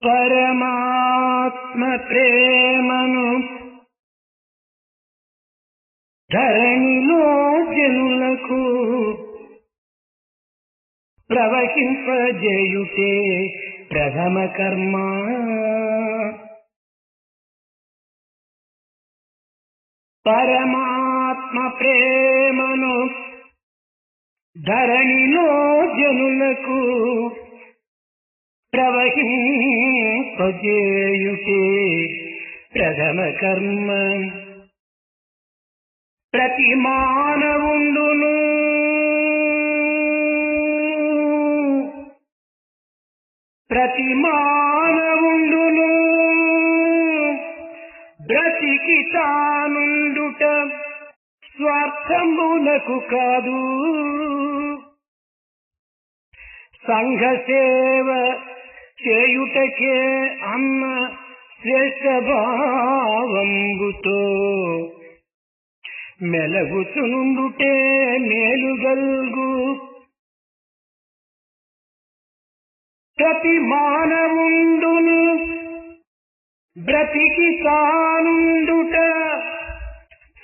పరమాత్మ ప్రేమను ధరణిలో జనులకు ప్రవహింపజేయుటే ప్రథమ కర్మ. పరమాత్మ ప్రేమను ధరణిలో జనులకు ప్రవహింపజేయుటే ప్రథమ కర్మ. ప్రతి మానవుండును బ్రతికి తానుండుట స్వార్థమునకు కాదు. సంఘ సేవ చేయుటకే అన్న శ్రేష్ఠ భావంబుతో మెలగుచునుండుటే మేలుగల్గు. ప్రతి మానవుండును బ్రతికి తానుండుట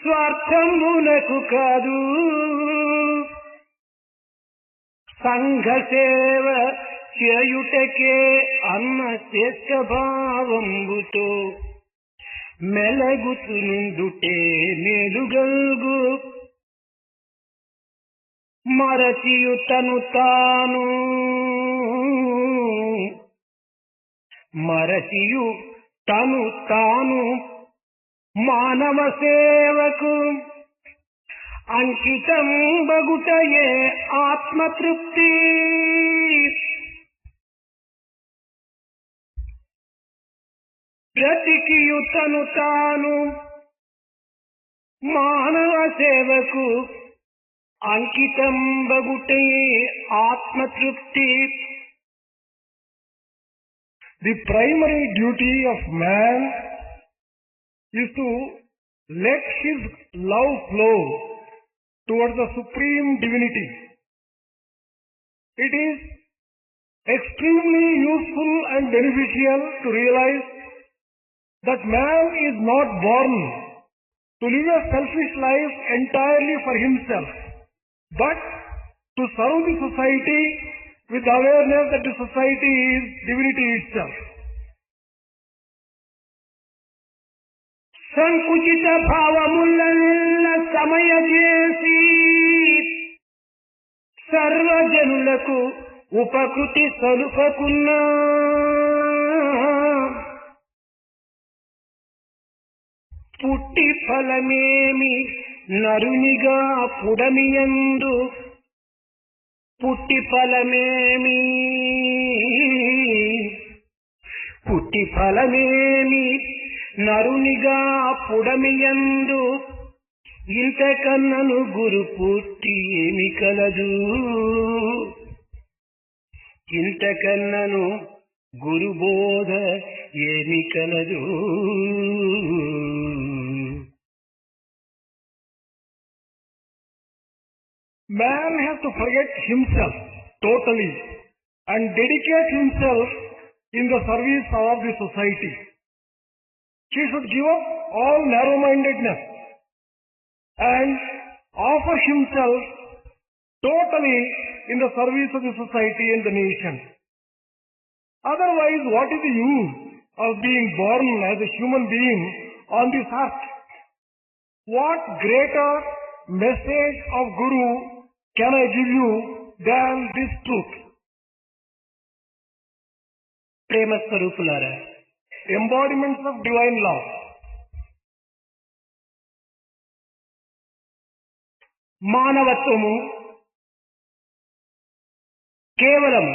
స్వార్థమునకు కాదు. సంఘ సేవ చేయుటకే అన్న శ్రేష్ఠ భావంబుతో మెలగుచునుండుటే మేలుగల్గు. మరచియు తను తాను మానవ సేవకు అంకితం బగుటయే ఆత్మతృప్తి. బ్రతికియు తాను మానవ సేవకు అంకితం బగుటయే ఆత్మతృప్తి. The primary duty of man is to let his love flow towards the supreme divinity. It is extremely useful and beneficial to realize that man is not born to live a selfish life entirely for himself, but to serve the society with awareness that the society is divinity itself. సంకుచిత భావములెల్ల సమయచేసి సర్వజనులకు ఉపకృతి సలుపకున్నా పుట్టి ఫలమేమి నరునిగా పుడమియందు. పుట్టి ఫలమేమి నరునిగా పుడమియందు. ఇంతకన్నను గురు పూర్తి ఏమి కలదు. ఇంతకన్నను గురు బోధ ఏమి కలదు. Man has to forget himself totally and dedicate himself in the service of the society. He should give up all narrow-mindedness and offer himself totally in the service of the society and the nation. Otherwise, what is the use of being born as a human being on this earth? What greater message of Guru can I give you than this truth? ప్రేమ స్వరూపులారా, embodiments of divine love. మానవత్వము కేవలం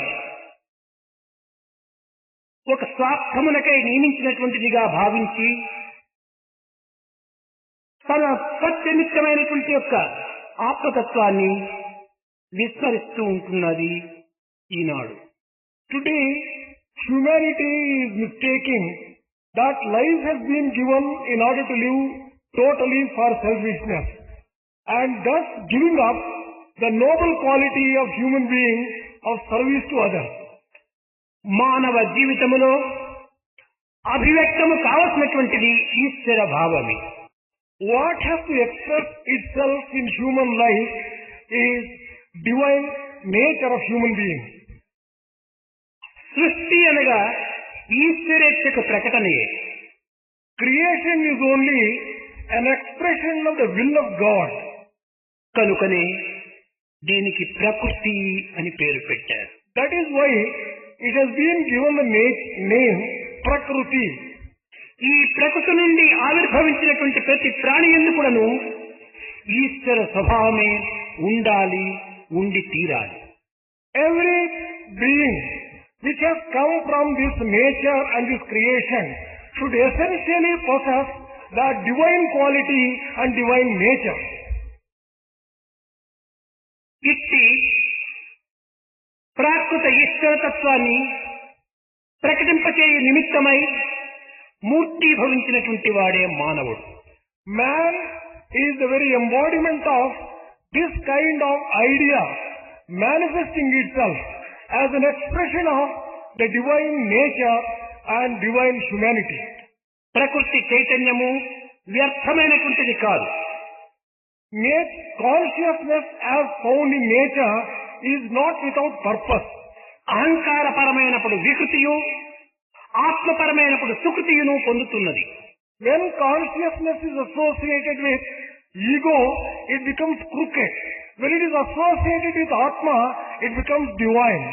ఒక స్వార్థమునకై నియమించినటువంటిదిగా భావించి తన సత్యనిత్యమైనటువంటి యొక్క ఆత్మతత్వాన్ని విస్మరిస్తూ ఉంటున్నది ఈనాడు. Today, humanity is mistaking that life has been given in order to live totally for selfishness, and thus giving up the noble quality of human being of service to others. మానవ జీవితములో అభివ్యక్తము కావలసినటువంటిది ఈశ్వర భావమే. What has to express itself in human life is divine nature of human being. సృష్టి అనగా ఈశ్వరేచ్ఛకు ప్రకటనయే. Creation is only an expression of the will of God. కనుకనే దీనికి ప్రకృతి అని పేరు పెట్టారు. That is why it has been given the name Prakruti. ఈ ప్రకృతి నుండి ఆవిర్భవించినటువంటి ప్రతి ప్రాణి యందు కూడాను ఈశ్వర స్వభావమే ఉండాలి, ఉండి తీరాలి. Every being which has come from this nature and this creation should essentially possess that divine quality and divine nature. ఇట్టి ప్రాకృత ఈశ్వర తత్వాన్ని ప్రకటింపచేయ నిమిత్తమై మూర్తి భవించినటువంటి వాడే మానవుడు. Man is the very embodiment of this kind of idea manifesting itself as an expression of the divine nature and divine humanity. ప్రకృతి చైతన్యము వ్యర్థమైనటువంటిది కాదు. Consciousness as found in nature is not without purpose. అహంకారపరమైనప్పుడు వికృతియు, ఆత్మపరమైనప్పుడు సుకృతియును పొందుతున్నది. When consciousness is associated with ego, it becomes crooked. When it is associated with Atma, it becomes divine.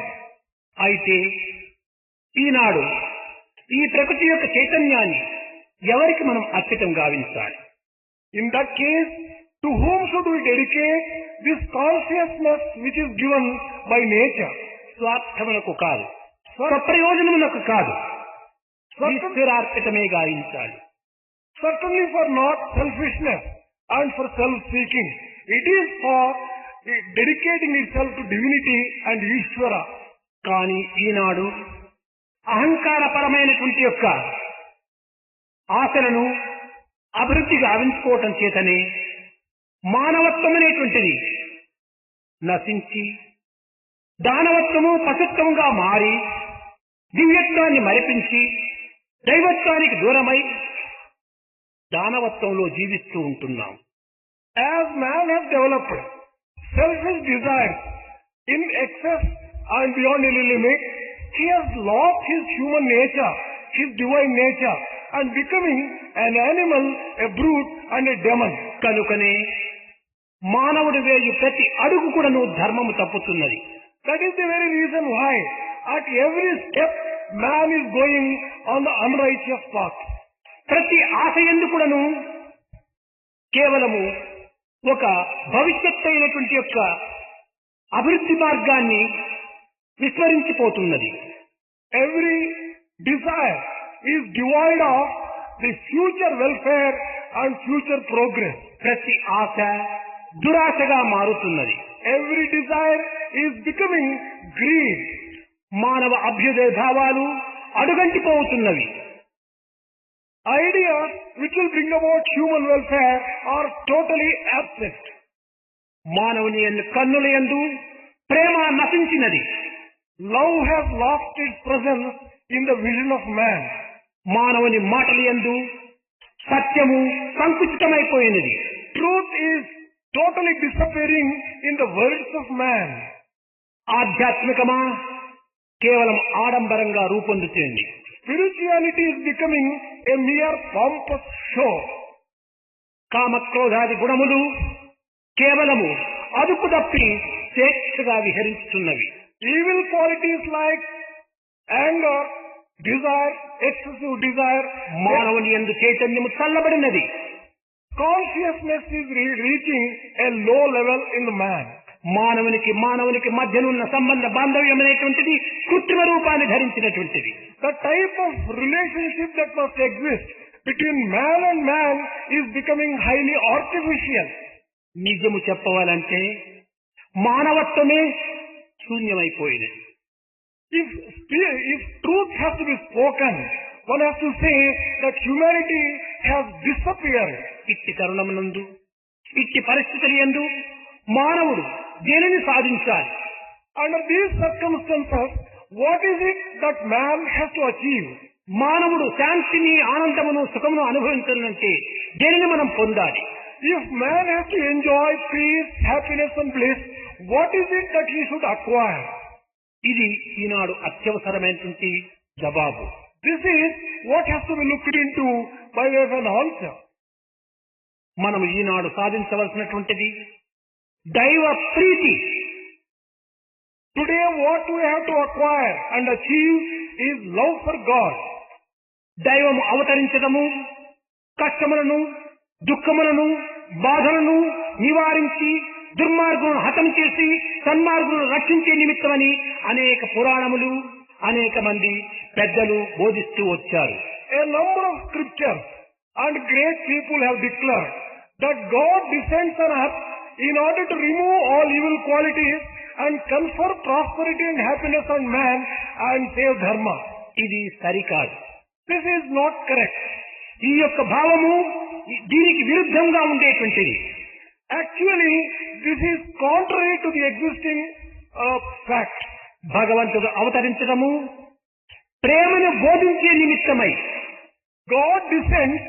అయితే ఈనాడు ఈ ప్రకృతి యొక్క చైతన్యాన్ని ఎవరికి మనం అర్పితం గావించాలి? In that case, to whom should we dedicate this consciousness which is given by nature? స్వార్థమునకు కాదు, స్వప్రయోజనమునకు కాదు, ఈశ్వరార్పితమే గావించాలి. Certainly for not selfishness and for self-seeking. It is for dedicating itself to divinity and Ishvara. కానీ ఈనాడు అహంకారపరమైనటువంటి యొక్క ఆశలను అభివృద్ధి గావించుకోవటం చేతనే మానవత్వం అనేటువంటిది నశించి దానవత్వము పశుత్వముగా మారి దివ్యత్వాన్ని మరిపించి దైవత్వానికి దూరమై దానవత్వంలో జీవిస్తూ ఉంటున్నాం. As man has developed selfish desires in excess and beyond any limit, he has lost his human nature, his divine nature, and becoming an animal, a brute and a demon. కనుకనే మానవుడు వేయు ప్రతి అడుగు కూడాను ధర్మము తప్పుతున్నది. That is the very reason why at every step man is going on the unrighteous path. ప్రతి ఆశ యందు కూడాను కేవలము ఒక భవిష్యత్ అయినటువంటి యొక్క అభివృద్ధి మార్గాన్ని విస్మరించిపోతున్నది. Every desire is devoid of the future welfare and future progress. ప్రతి ఆశ దురాశగా మారుతున్నది. Every desire is becoming greed. మానవ అభ్యుదయ భావాలు అడుగంటిపోతున్నవి. Ideas which will bring about human welfare are totally absent. మానవుని కన్నుల యందు ప్రేమ నశించినది. Love has lost its presence in the vision of man. మానవుని మాటల యందు సత్యము సంకుచితమైపోయినది. Truth is totally disappearing in the words of man. ఆధ్యాత్మికమా కేవలం ఆడంబరంగా రూపొందుతుంది. Spirituality is becoming a mere pompous show. కామక్రోధాది గుణములు కేవలము అదుపు తప్పి స్వేచ్ఛగా విహరిస్తున్నవి. Evil qualities like anger, desire, excessive desire, మానవుని యందు చైతన్యము చల్లబడినది. Consciousness is reaching a low level in the man. మానవునికి మధ్యనున్న సంబంధ బాంధవ్యం అనేటువంటిది కృత్రిమ రూపాన్ని ధరించినటువంటిది. The type of relationship that must exist between man and man is becoming highly artificial. నిజము చెప్పవాలంటే మానవత్వమే శూన్యమైపోయినది. If truth has to be spoken, one has to say that humanity has disappeared. ఇట్టి తరుణమునందు ఇట్టి పరిస్థితుల యందు మానవుడు దేనిని సాధించాలి? Under these circumstances, what is it that man has to achieve? మానవుడు శాంతిని, ఆనందమును, సుఖమును అనుభవించాలంటే దేనిని మనం పొందాలి? If man has to enjoy peace, happiness and bliss, what is it that he should acquire? ఇది ఈనాడు అత్యవసరమైనటువంటి జవాబు. This is what has to be looked into by way of an answer. మనం ఈనాడు సాధించవలసినటువంటిది దైవ ప్రీతి. Today what we have to acquire and achieve is love for God. దైవము అవతరించడము, కష్టములను, దుఃఖములను, బాధలను నివారించి దుర్మార్గులను హతం చేసి సన్మార్గులను రక్షించే నిమిత్తమని అనేక పురాణములు, అనేక మంది పెద్దలు బోధిస్తూ వచ్చారు. A number of scriptures and great people have declared that God descends on earth in order to remove all evil qualities and confer prosperity and happiness on man and save dharma. ఇది సరికాదు. This is not correct. ఈ యొక్క భావము దీనికి విరుద్ధంగా ఉండేటువంటిది. Actually, this is contrary to the existing fact. భగవంతుడు అవతరించడము ప్రేమను బోధించే నిమిత్తమై, God descends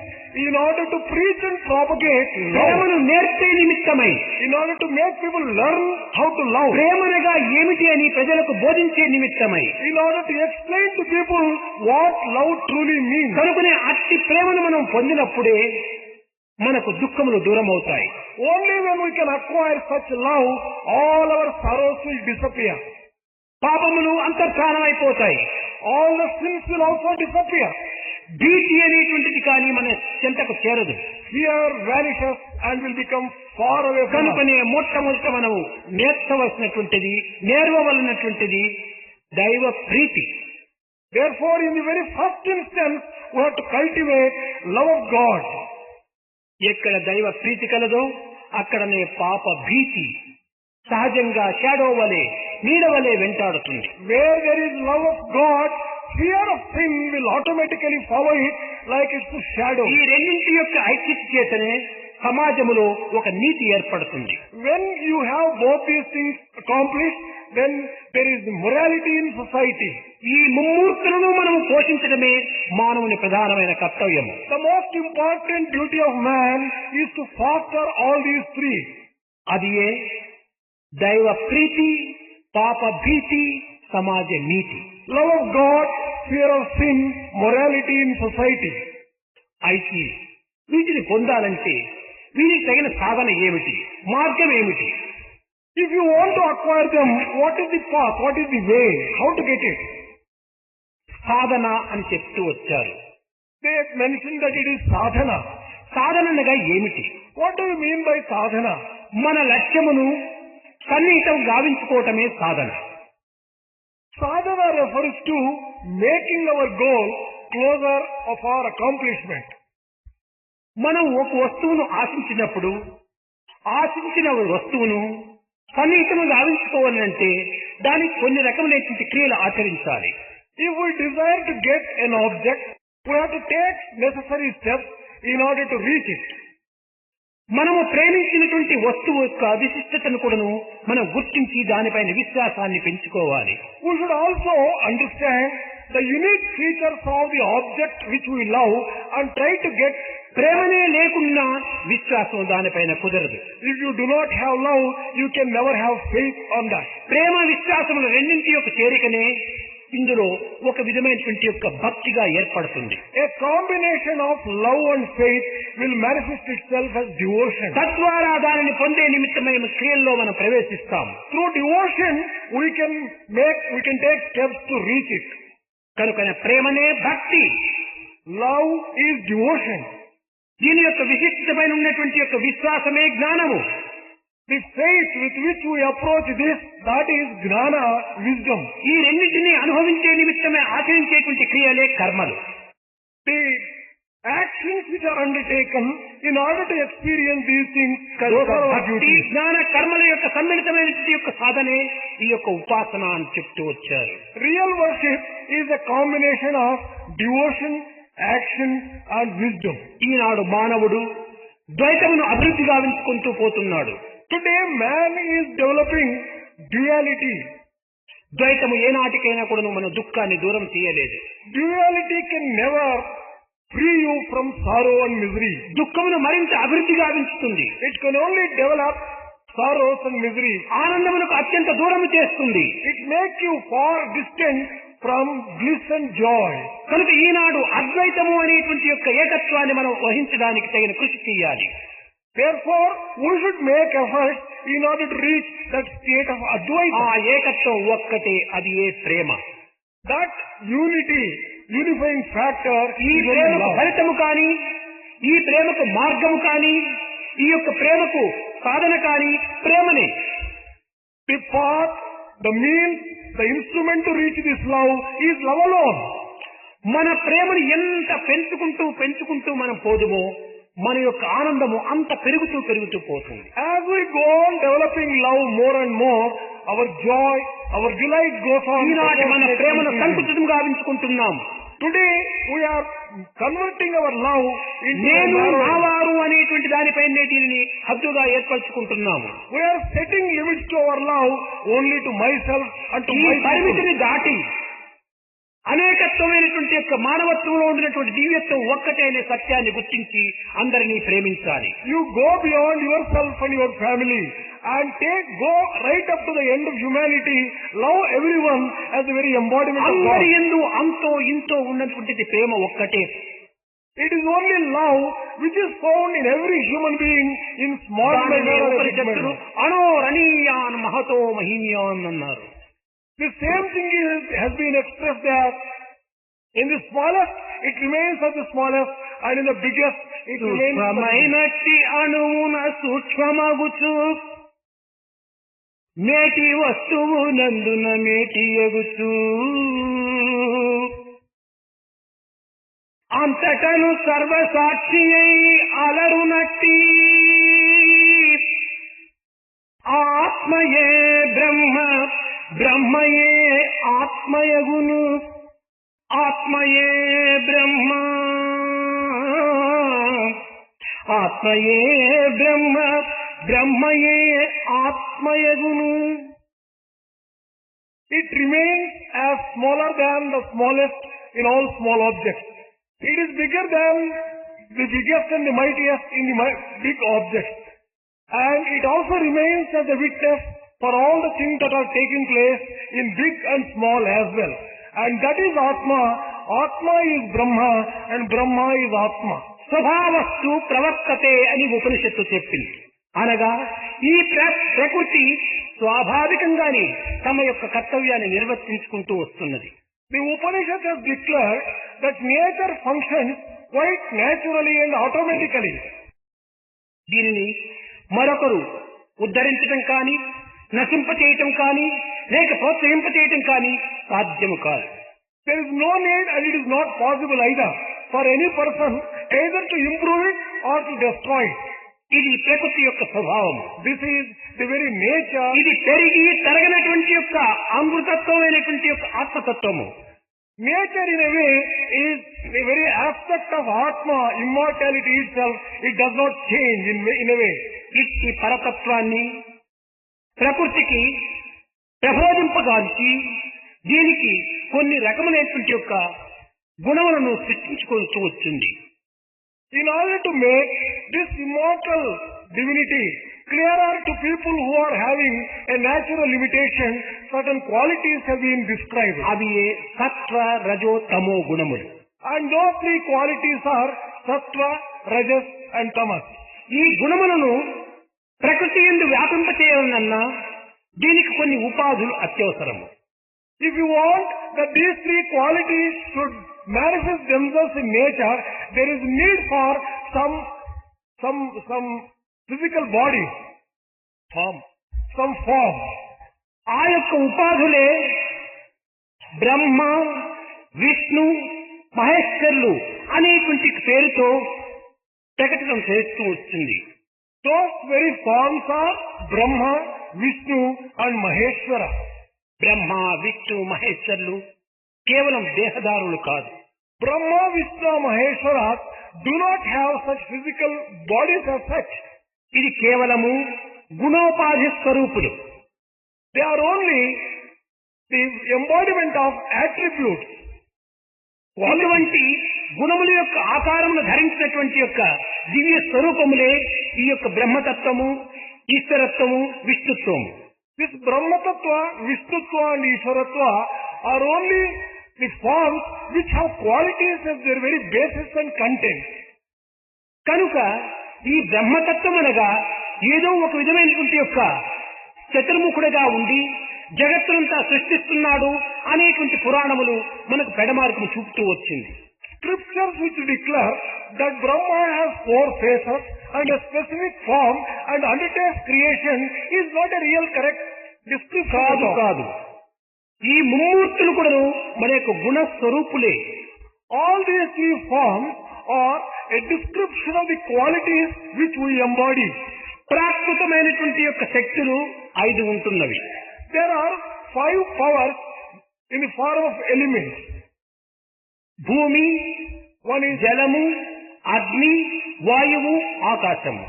in order to preach and propagate love, ప్రేమను నేర్పే నిమిత్తమై, in order to make people learn how to love, ప్రేమనగా ఏమిటి అని ప్రజలకు బోధించే నిమిత్తమై, in order to explain to people what love truly means. కనుకనే అట్టి ప్రేమను మనం పొందినప్పుడే మనకు దుఃఖములు దూరం అవుతాయి. Only when we can acquire such love, all our sorrows will disappear. పాపములు అంతర్ధానమైపోతాయి. All the sins will also disappear. భీతి అనేటువంటిది కానీ మన చెంతకు చేరదు. Fear vanishes and will become far away from us. కనుకనే మొట్టమొదట మనము నేర్వవలసినటువంటిది దైవ ప్రీతి. Therefore, in the very first instance, we have to cultivate love of God. ఎక్కడ దైవ ప్రీతి కలదో అక్కడనే పాప భీతి సహజంగా షాడో వలె, నీడ వలె వెంటాడుతుంది. Where there is love of God, fear of sin will automatically follow it like its shadow. ఈ రెండింటి యొక్క ఐక్యత చేతనే సమాజములో ఒక నీతి ఏర్పడుతుంది. When you have both these things accomplished, then there is morality in society. ఈ ముమ్మూర్తులను మనం పోషించడమే మానవుని ప్రధానమైన కర్తవ్యము. The most important duty of man is to foster all these three. అది దైవ ప్రీతి, పాప భీతి, సమాజ నీతి. Love of God, fear of sin, morality in society. అయితే వీటిని పొందాలంటే వీరికి తగిన సాధన ఏమిటి, మార్గం ఏమిటి? If you want to acquire them, what is the path, what is the way, how to get it? సాధన అని చెప్తూ వచ్చారు. They mentioned that it is sadhana. సాధనగా ఏమిటి? What do you mean by sadhana? మన లక్ష్యమును సన్నిహితం గావించుకోవటమే సాధన. Sadhana refers to making our goal closer of our accomplishment. మనం ఒక వస్తువును ఆశించినప్పుడు ఆశించిన వస్తువును సన్నిహితం గావించుకోవాలంటే దానికి కొన్ని రకమైనటువంటి క్రియలు ఆచరించాలి. If we desire to get an object, we have to take necessary steps in order to reach it. మనము ప్రేమించినటువంటి వస్తువు యొక్క విశిష్టతను కూడాను మనం గుర్తించి దానిపైన విశ్వాసాన్ని పెంచుకోవాలి. We should also understand the unique features of the object which we love and try to get. ప్రేమనే లేకున్నా విశ్వాసం దానిపైన కుదరదు. If you do not have love, you can never have faith on that. ప్రేమ విశ్వాసముల రెండింటి యొక్క చేరికనే ఇందులో ఒక విధమైనటువంటి యొక్క భక్తిగా ఏర్పడుతుంది. A combination of love and faith will manifest itself as devotion. తద్వారా దానిని పొందే నిమిత్తమైన క్రియల్లో మనం ప్రవేశిస్తాం. Through devotion, we can take steps to reach it. కనుక ప్రేమనే భక్తి, love is devotion. దీని యొక్క విశిష్టమైన ఉన్నటువంటి యొక్క విశ్వాసమే జ్ఞానము. The faith with which we approach this, that is జ్ఞాన, wisdom. ఈ రెండింటినీ అనుభవించే నిమిత్తమే ఆచరించేటువంటి క్రియలే కర్మలు. The actions which are undertaken in order to experience these things, those are our duties. జ్ఞాన కర్మల యొక్క సమ్మిళితమైనటువంటి యొక్క సాధనే ఈ యొక్క ఉపాసన అని చెప్తూ వచ్చారు. Real worship is a combination of devotion, action and wisdom. ఈనాడు మానవుడు ద్వైతమును అభివృద్ధి గావించుకుంటూ పోతున్నాడు. Today man is developing duality. ద్వైతము ఏనాటికైనా కూడా మన దుఃఖాన్ని దూరం చేయలేదు. Duality can never free you from sorrow and misery. దుఃఖమును మరింత అభివృద్ధి గావించుతుంది. It can only develop sorrows and misery. ఆనందమునకు అత్యంత దూరము చేస్తుంది. It makes you far distant from bliss and joy. కనుక ఈనాడు అద్వైతము అనేటువంటి యొక్క ఏకత్వాన్ని మనం వహించడానికి తగిన కృషి చేయాలి. Therefore, we should make efforts in order to reach that state of Advaita. ఆ ఏకత్వం ఒక్కటే, అది ఏ ప్రేమ. That unity, unifying factor ఈ is only ప్రేమకు love. ఫలితము కానీ, ఈ ప్రేమకు మార్గము కానీ, ఈ యొక్క ప్రేమకు సాధన కానీ ప్రేమనే. The path, the means, the instrument to reach this love is love alone. మన ప్రేమను ఎంత పెంచుకుంటూ మనం పోదుమో మన యొక్క ఆనందము అంత పెరుగుతూ పోతుంది. As we go on developing love more and more, our joy, our delight goes on. ఈనాటి మన ప్రేమను సంకుచితం గావించుకుంటున్నాం. Today we are converting our love into నేను narrow. నావారు అనేటువంటి దానిపైనే దీనిని హద్దుగా ఏర్పరచుకుంటున్నాము. We are setting limits to our love only to myself and to ఈ my పరిమితిని people. దాటి అనేకత్వమైనటువంటి యొక్క మానవత్వంలో ఉండినటువంటి దివ్యత్వం ఒక్కటే అనే సత్యాన్ని గుర్తించి అందరినీ ప్రేమించాలి. You go beyond yourself and your family and go right up to the end of humanity. Love everyone as the very embodiment of God. అందరి యందు అంతో ఇంతో ఉన్నటువంటిది ప్రేమ ఒక్కటే. It is only love which is found in every human being in small దానినే measure or big ఉపనిషత్తులు measure. అనోరణీయాన్ Mahato మహీయాన్ అన్నారు. The same thing has been expressed as in the smallest it remains as the smallest, and in the biggest it remains as the biggest. సూక్ష్మమైనట్టి అణువున సూక్ష్మమగుచు మేటి వస్తువు నందున మేటి ఎగుచు అంతటను సర్వసాక్షి అయి అలరునట్టి ఆత్మయే బ్రహ్మ, బ్రహ్మయే ఆత్మయగును, ఆత్మయే బ్రహ్మ, ఆత్మయే బ్రహ్మ, బ్రహ్మయే ఆత్మయగును. It remains as smaller than the smallest in all small objects. It is bigger than the biggest and the mightiest in the big objects. And it also remains as a witness for all the things that are taking place in big and small as well. And that is Atma. Atma is Brahma and Brahma is Atma. స్వభావస్తు ప్రవర్తతే అని ఉపనిషత్తు చెప్పింది. అనగా ఈ ప్రకృతి స్వాభావికంగానే తమ యొక్క కర్తవ్యాన్ని నిర్వర్తించుకుంటూ వస్తున్నది. The Upanishad has declared that nature functions quite naturally and automatically. దీనిని మరొకరు ఉద్ధరించడం కానీ, నశింపచేయటం కానీ, లేక ప్రోత్సహింపచేయటం కానీ సాధ్యము కాదు. There is no need and it is not possible either for any person either to improve it or to destroy it. ఇది ప్రకృతి యొక్క స్వభావం. This is the very nature. ఇది పెరిగి తరగనటువంటి యొక్క అమృతత్వమైనటువంటి యొక్క ఆత్మతత్వము. Nature in a way is the very aspect of Atma, immortality itself. It does not change in a way. ఇట్టి పరతత్వాన్ని ప్రకృతికి ప్రబోధింపగాల్చి దీనికి కొన్ని రకములైనటువంటి యొక్క గుణములను సృష్టించుకుంటూ వచ్చింది. In order to make this immortal divinity clearer to people who are having a natural limitation, certain qualities have been described. అవి సత్వ రజో తమో గుణములు. And those three qualities are Sattva, Rajas and Tamas. ఈ గుణములను ప్రకృతి యందు వ్యాపింపచేయాలన్నా దీనికి కొన్ని ఉపాధులు అత్యవసరము. If you want that these three qualities should manifest themselves in nature, there is need for some physical body, some form. ఆ యొక్క ఉపాధులే బ్రహ్మ, విష్ణు, మహేశ్వరులు అనేటువంటి పేరుతో ప్రకటన చేస్తూ వచ్చింది. Those very forms are Brahma, Vishnu and Maheshwara. బ్రహ్మ, విష్ణు, మహేశ్వరులు కేవలం దేహదారులు కాదు. Brahma, Vishnu, Maheshwara do not have such physical bodies as such. ఇది కేవలము గుణోపాధి స్వరూపులు. They are only the embodiment of attributes. ఇటువంటి గుణముల యొక్క ఆకారమును ధరించినటువంటి యొక్క దివ్య స్వరూపములే ఈ యొక్క బ్రహ్మతత్వము, ఈశ్వరత్వము, విష్ణుత్వము. This Brahmatattva, Vishnutva and Ishwaratva are only the forms which have qualities as their very basis and content. కనుక ఈ బ్రహ్మతత్వం అనగా ఏదో ఒక విధమైనటువంటి యొక్క చతుర్ముఖుడుగా ఉండి జగత్తునంతా సృష్టిస్తున్నాడు అనేటువంటి పురాణములు మనకు పెడమార్కును చూపుతూ వచ్చింది. Scriptures which declare that Brahma has four faces and a specific form and undertakes creation is not a real correct description. కాదు. ఈ ముమ్మూర్తులు కూడా మన యొక్క గుణ స్వరూపులే. All these three forms are a description of the qualities which we embody. ప్రాకృతమైనటువంటి యొక్క శక్తులు 5 ఉంటున్నవి. There are 5 powers in the form of elements. భూమి, one is జలము, అగ్ని, వాయువు, ఆకాశము.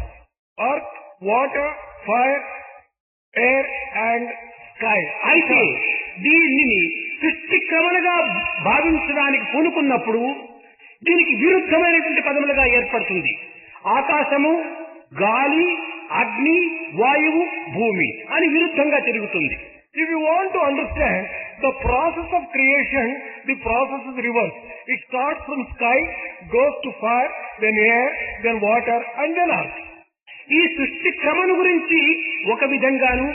earth, water, fire, air and sky. అయితే దీనిని సృష్టి క్రమలుగా భావించడానికి పూనుకున్నప్పుడు దీనికి విరుద్ధమైనటువంటి పదములుగా ఏర్పడుతుంది. ఆకాశము, గాలి, అగ్ని, వాయువు, భూమి అని విరుద్ధంగా తిరుగుతుంది. If you want to understand the process of creation, the process is reversed. It starts from sky, goes to fire, then air, then water and then earth. ఈ సృష్టి క్రమను గురించి ఒక విధంగాను,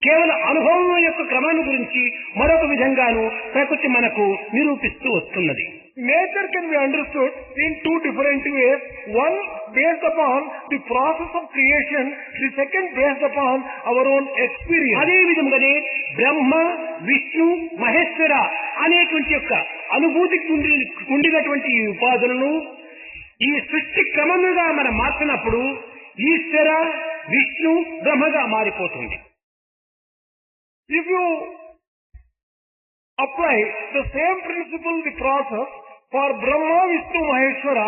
కేవలం అనుభవం యొక్క క్రమాన్ని గురించి మరొక విధంగాను ప్రకృతి మనకు నిరూపిస్తూ వస్తున్నది. Nature can be understood in 2 different ways. One based upon the process of creation, the second based upon our own experience. అదే విధంగానే బ్రహ్మ, విష్ణు, మహేశ్వర అనేటువంటి యొక్క అనుభూతికి ఉండినటువంటి ఈ ఉపాధులను ఈ సృష్టి క్రమముగా మనం మార్చినప్పుడు ఈశ్వర, విష్ణు, బ్రహ్మగా మారిపోతుంది. If you apply the same principle, the process for Brahma, Vishnu, Maheshwara,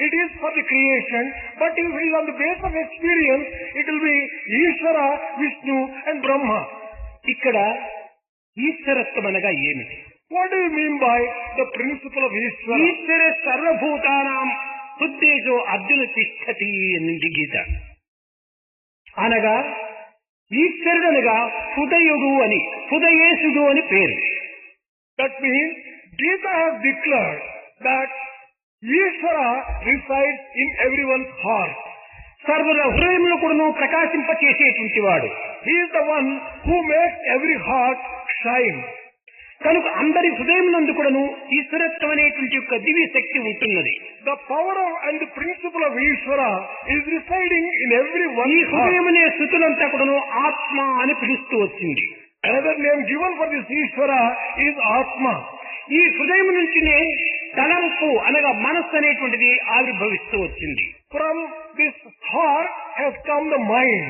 it is for the creation, but if it is on the base of experience, it will be Ishvara, Vishnu and Brahma. ఇక్కడ ఈశ్వరత్వం అనగా ఏమిటి? What do you mean by the principle of Ishvara? ఈశ్వర సర్వభూతానాం హృద్దేశో అర్జున తిష్టతి అనింది గీత. అనగా ఈశ్వరుడు అనగా హృదయుడు అని, హృదయేశుడు అని పేరు. That means Gita has declared that Ishvara resides in everyone's heart. సర్వుల హృదయంలో కూడా ప్రకాశింపచేసేటువంటి వాడు. He is the one who makes every heart shine. కనుక అందరి హృదయం నందు కూడాను ఈశ్వరత్వం అనేటువంటి యొక్క దివ్య శక్తి ఉంటున్నది. The power of and the principle of Ishvara is residing in every one. ఈ హృదయం అనే స్థుతులంతా కూడాను ఆత్మ అని పిలుస్తూ వచ్చింది. Another name given for this Ishvara is Atma. ఈ హృదయం నుంచినే తలంపు అనగా మనస్సు అనేటువంటిది ఆవిర్భవిస్తూ వచ్చింది. From this heart has come the mind.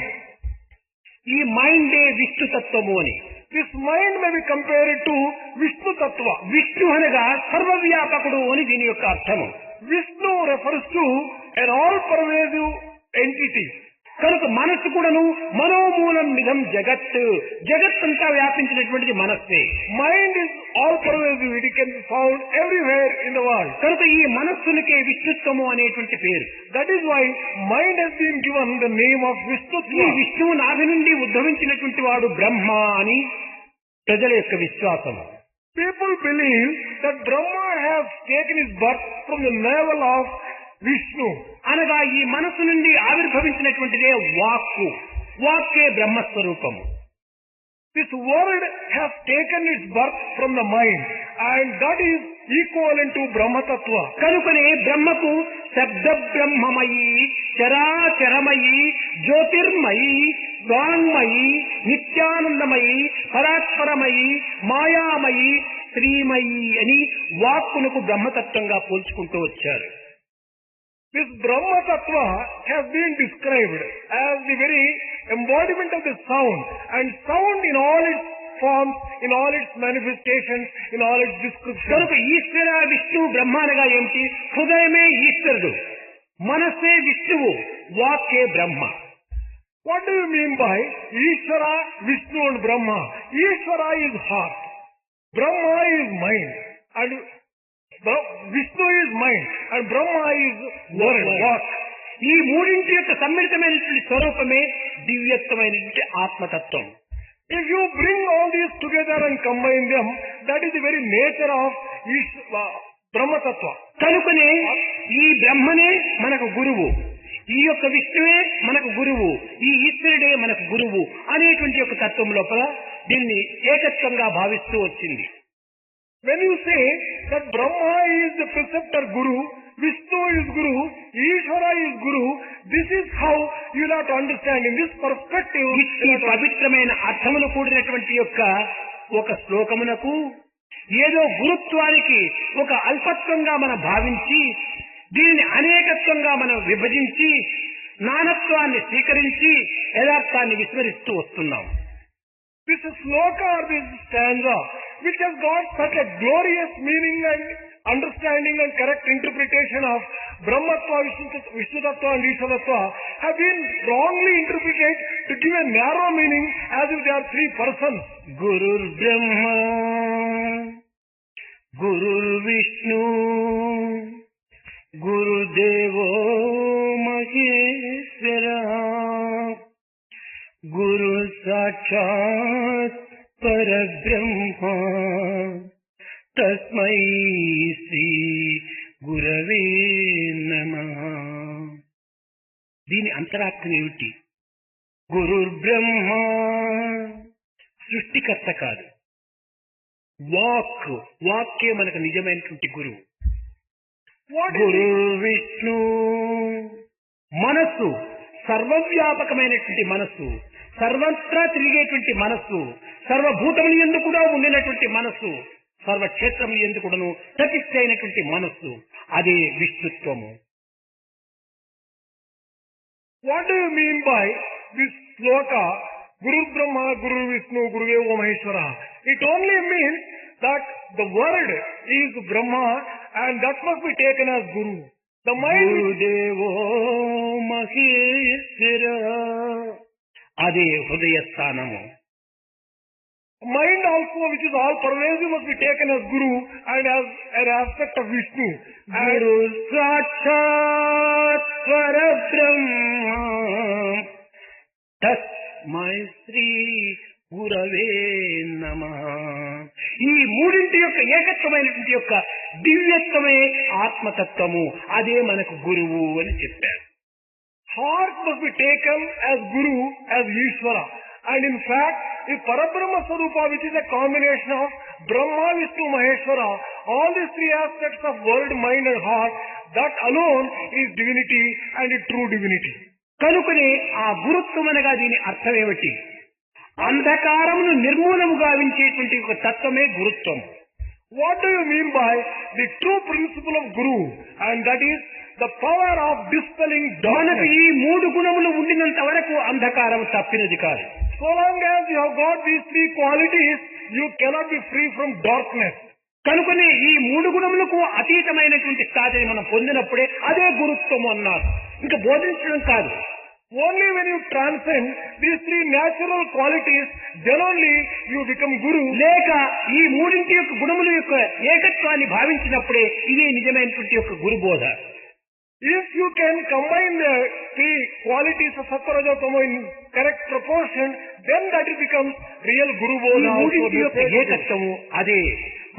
ఈ మైండే విష్ణు తత్వము అని. This mind may be compared to Vishnu Tattva. Vishnu అనగా సర్వవ్యాపకుడు అని దీని యొక్క అర్థము. Vishnu refers to an all-pervasive entity. కనుక మనస్సు కూడాను మనోమూలం మిదం జగత్, జగత్తంతా వ్యాపించినటువంటిది మనస్సే. Mind is all-pervasive. It can be found everywhere in the world. కనుక ఈ మనస్సునికే విష్ణుత్వము అనేటువంటి పేరు. That is why mind has been given the name of ఈ Vishnutva. విష్ణువు నాభి నుండి ఉద్భవించినటువంటి వాడు బ్రహ్మ అని ప్రజల యొక్క విశ్వాసము. People believe that Brahma has taken his birth from the navel of Vishnu. అనగా ఈ మనస్సు నుండి ఆవిర్భవించినటువంటిదే వాక్కు. వాక్కే బ్రహ్మస్వరూపము. This word has taken its birth from the mind and that is equivalent to Brahma Tattva. కనుకనే బ్రహ్మకు శబ్ద బ్రహ్మమయి, చరాచరమయి, జ్యోతిర్మయి, వాంగ్మయి, నిత్యానందమయి, పరాత్పరమయి, మాయామయి, శ్రీమయి అని వాక్కునకు బ్రహ్మతత్వంగా పోల్చుకుంటూ వచ్చారు. This Brahma Tattva has been described as the very embodiment of the sound, and sound in all its forms, in all its manifestations, in all its descriptions. కనుక ఈశ్వర, విష్ణు, బ్రహ్మ అనగా ఏమిటి? హృదయమే ఈశ్వరుడు, మనస్సే విష్ణువు, వాక్కే బ్రహ్మ. What do you mean by Ishvara, Vishnu and Brahma? Ishvara is heart. Brahma is mind and Vishnu is mind and Brahma is word. Walk. ఈ మూడింటి యొక్క సమ్మిళితమైనటువంటి స్వరూపమే దివ్యత్వమైనటువంటి ఆత్మతత్వం. If you bring all these together and combine them, that is the very nature of Brahma Tattva. కనుకనే ఈ బ్రహ్మనే మనకు గురువు, ఈ యొక్క విష్ణువే మనకు గురువు, ఈ ఈశ్వరుడే మనకు గురువు అనేటువంటి యొక్క తత్వం లోపల దీన్ని ఏకత్వంగా భావిస్తూ వచ్చింది. When you say that Brahma is the preceptor Guru, Vishnu is Guru, Ishvara is Guru, this is how you have to understand in this perspective. ఈ పవిత్రమైన అర్థములు కూడినటువంటి యొక్క ఒక శ్లోకమునకు ఏదో గురుత్వానికి ఒక అల్పత్వంగా మనం భావించి దీనిని అనేకత్వంగా మనం విభజించి నానత్వాన్ని స్వీకరించి యథార్థాన్ని విస్మరిస్తూ వస్తున్నాం. This sloka or this stanza, which has got such a glorious meaning and understanding and correct interpretation of Brahmatva, Vishnu Tattva and Ishvara Tattva, have been wrongly interpreted to give a narrow meaning as if they are three persons. Gurur Brahma, Gurur Vishnu, Guru Devo Maheshwara, Guru Sakshat Parabrahma, Tasmai Sri Gurave Namah. దీని అంతరార్థం ఏమిటి? గురుర్ బ్రహ్మ సృష్టికర్త కాదు, వాక్కే మనకు నిజమైనటువంటి గురువు. గురు విష్ణు మనస్సు, సర్వవ్యాపకమైనటువంటి మనస్సు, సర్వత్రా తిరిగేటువంటి మనస్సు, సర్వభూతములు యందు కూడా ఉండినటువంటి మనస్సు, సర్వక్షేత్రములు యందు కూడాను ప్రతిష్ఠ అయినటువంటి మనస్సు, అదే విష్ణుత్వము. What do you mean by this sloka, Guru Brahma, Guru Vishnu, Guru Deva Maheshwara? It only means that the word is Brahma and that must be taken as Guru. The mind Guru Devo Maheshwara, అదే హృదయ స్థానము. Mind also, which is all pervasive, must be taken as Guru and as an aspect of Vishnu. Guru Sakshat Parabrahma, Tasmai Sri Gurave Namah. ఈ మూడింటి యొక్క ఏకత్వమైనటువంటి యొక్క దివ్యత్వమే ఆత్మతత్వము, అదే మనకు గురువు అని చెప్పారు. Heart must be taken as Guru, as Ishvara. And in fact, the Parabrahma Sarupa, which is a combination of Brahma, Vishnu, Maheshwara, all these three aspects of world, mind and heart, that alone is divinity and is true divinity. కనుకనే ఆ గురుత్వం అనగా దీని అర్థం ఏమిటి? అంధకారమును నిర్మూలము గావించేటువంటి ఒక తత్వమే గురుత్వం. What do you mean by the true principle of Guru? And that is the power of dispelling మనకు darkness. ఈ మూడు గుణములు ఉండినంత వరకు అంధకారం తప్పినది కాదు. So long as you have got these three qualities, you cannot be free from darkness. కనుకనే ఈ మూడు గుణములకు అతీతమైనటువంటి స్థాయిని మనం పొందినప్పుడే అదే గురుత్వము అన్నారు. ఇంకా బోధించడం కాదు. Only when you transcend these three natural qualities, then only you become Guru. లేక ఈ మూడింటి యొక్క గుణముల యొక్క ఏకత్వాన్ని భావించినప్పుడే ఇదే నిజమైనటువంటి యొక్క గురుబోధ. If you can combine the three qualities of Sattva, Raja, Tamo in correct proportion, then that it becomes real Guru ఈ Bodha. మూడింటి యొక్క ఏకత్వము అదే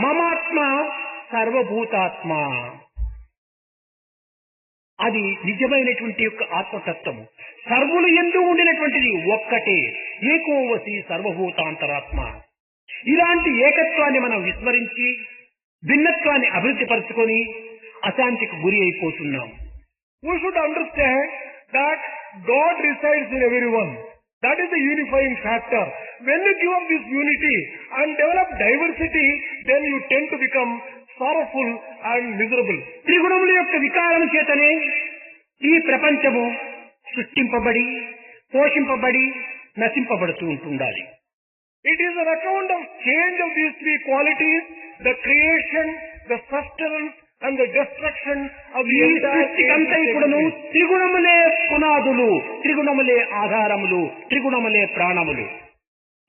మమాత్మ సర్వభూతాత్మ, అది నిజమైనటువంటి యొక్క ఆత్మతత్వము. సర్వులు యందు ఉండినటువంటిది ఒక్కటే, ఏకోవసి సర్వభూతాంతరాత్మ. ఇలాంటి ఏకత్వాన్ని మనం విస్మరించి భిన్నత్వాన్ని అభివృద్ధి పరుచుకొని అశాంతికి గురి అయిపోతున్నాం. We should understand that God resides in everyone. That is the unifying factor. When you give up this unity and develop diversity, then you tend to become sorrowful and miserable. త్రిగుణముల యొక్క వికారం చేతనే ఈ ప్రపంచము సృష్టింపబడి పోషింపబడి నశింపబడుతూ ఉంటుండాలి. It is an account of change of these three qualities, the creation, the sustenance and the destruction of the ఈ సృష్టికంతా ఇప్పుడును త్రిగుణములే పునాదులు, త్రిగుణములే ఆధారములు, త్రిగుణములే ప్రాణములు.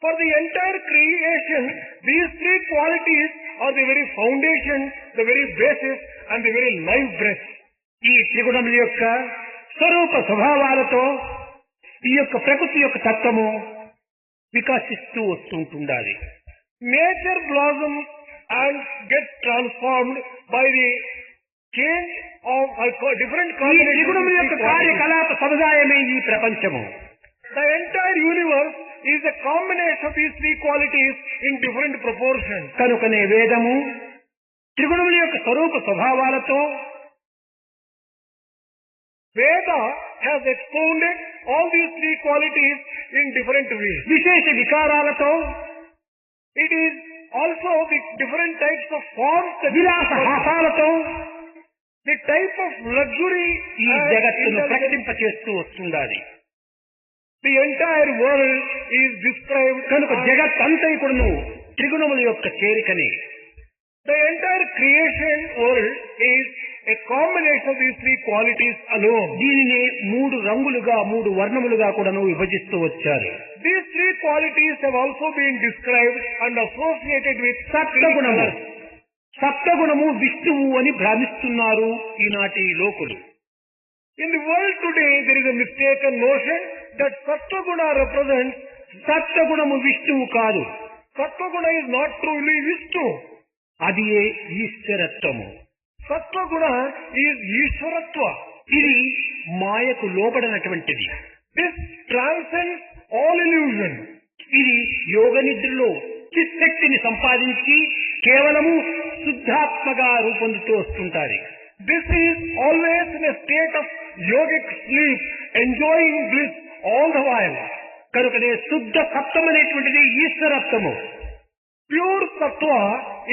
For the entire creation, these three qualities are the very foundation, the very basis and the very life breath. ఈ త్రిగుణముల యొక్క స్వరూప స్వభావాలతో ఈ యొక్క ప్రకృతి యొక్క తత్వము వికసిస్తూ వస్తుంటుండాలి. Nature blossoms and gets transformed by the change of different ఈ త్రిగుణముల యొక్క combinations. కార్యకలాప సముదాయమే ఈ ప్రపంచము. The entire universe is a combination of these three qualities in different proportions. కనుకనే వేదము త్రిగుణముల యొక్క స్వరూప స్వభావాలతో Veda has expounded all these three qualities in different ways. విశేష వికారాలతో It is also the different types of forms, విలాస హాసాలతో the type of luxury ఈ and జగత్తును indulgence. ప్రకటింపచేస్తూ వస్తుండాలి. The entire world is described కనుక as జగత్తంతైకుడును త్రిగుణముల యొక్క చేరికనే. the entire creation world is a combination of these three qualities alone. దీనిని మూడు రంగులుగా మూడు వర్ణములుగా కూడాను విభజిస్తూ వచ్చారు. These three qualities have also been described and associated with three సప్తగుణము colors. సప్తగుణము విష్ణువు అని భ్రమిస్తున్నారు ఈనాటి లోకులు. In the world today, there is a mistaken notion that Sattva-guna represents, సప్తగుణము విష్ణువు కాదు, Sattva-guna is not truly Vishnu. అది ఈశ్వరత్వము. Sattva-guna is Ishwaratva. ఇది మాయకు లోబడినటువంటిది. This transcends all illusion. ఇది యోగ నిద్రలో చిత్తశక్తిని సంపాదించి కేవలము శుద్ధాత్మగా రూపొందుతూ వస్తుంటారు. This is always in a state of yogic sleep, enjoying bliss all the while. కనుకనే శుద్ధ సత్వం అనేటువంటిది ఈశ్వరత్వము. Pure Sattva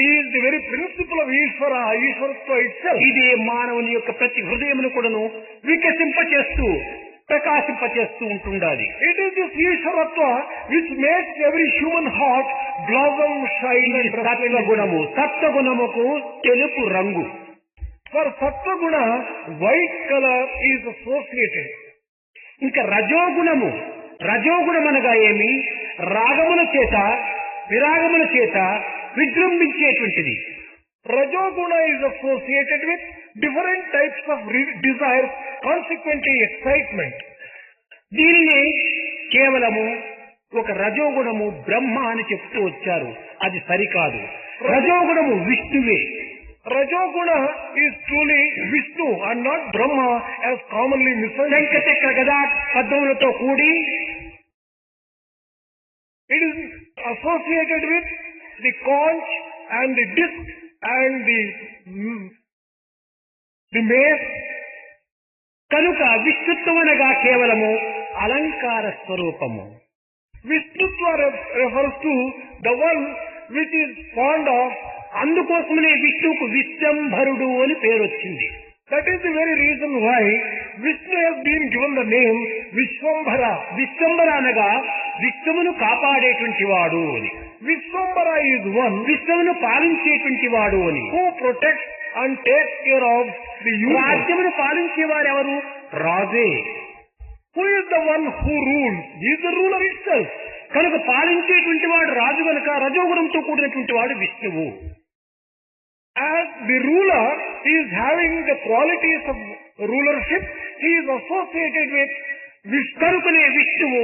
is the very principle of Ishvara, Ishwaratva itself. ఇదే మానవుని యొక్క ప్రతి హృదయమును కూడాను వికసింపచేస్తూ ప్రకాశింపచేస్తూ ఉంటుండాలి. It is this Ishwaratva which makes every human heart blossom, shine ఇది and resplendent. సత్వగుణము. సత్వగుణముకు తెలుపు రంగు. For Sattva-guna, white color is associated. ఇంకా రజోగుణము. రజోగుణమనగా ఏమి? రాగముల చేత విరాగముల చేత విజృంభించేటువంటిది. Rajoguna is associated with different types of desires, consequently excitement. దీనిని కేవలము ఒక రజోగుణము బ్రహ్మ అని చెప్తూ వచ్చారు. అది సరికాదు. రజోగుణము విష్ణువే. Rajoguna is truly Vishnu and not Brahma as commonly misunderstood. శంఖచక్ర గదా పద్మములతో కూడి It is associated with the conch and the disc and the mace. కనుక విష్ణుత్వం అనగా కేవలము అలంకార స్వరూపము. Vishnutva refers to the one which is fond of. అందుకోసమనే విష్ణువుకు విశ్వంభరుడు అని పేరు వచ్చింది. That is the very reason why Vishnu has been given the name Vishwambhara. Vishwambhara అనగా విశ్వమును కాపాడేటువంటి వాడు అని. Vishwambhara is one విశ్వమును పాలించేటువంటి వాడు అని. who protects and takes care of the universe. రాజ్యమును పాలించేవారు ఎవరు? రాజే. Who is the one who rules? He is the ruler itself. కనుక పాలించేటువంటి వాడు రాజు కనుక రజోగుణంతో కూడినటువంటి వాడు విష్ణువు. As the ruler is having the qualities of rulership, he is associated with Vishnu. కనుకనే విష్ణువు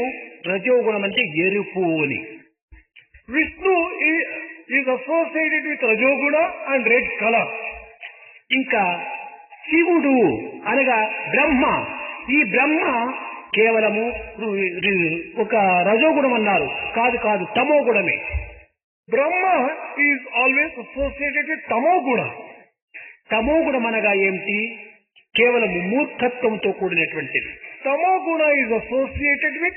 రజోగుణం అంటే ఎరుపు అని. Vishnu is associated with Rajoguna and red color. ఇంకా శివుడు అనగా బ్రహ్మ. ఈ బ్రహ్మ కేవలము ఒక రజోగుణం అన్నారు. కాదు కాదు, తమో గుణమే. Brahma is always associated with Tamoguna. తమో గుణం అనగా ఏమిటి? కేవలము మూర్ఖత్వంతో కూడినటువంటిది. Tamoguna is associated with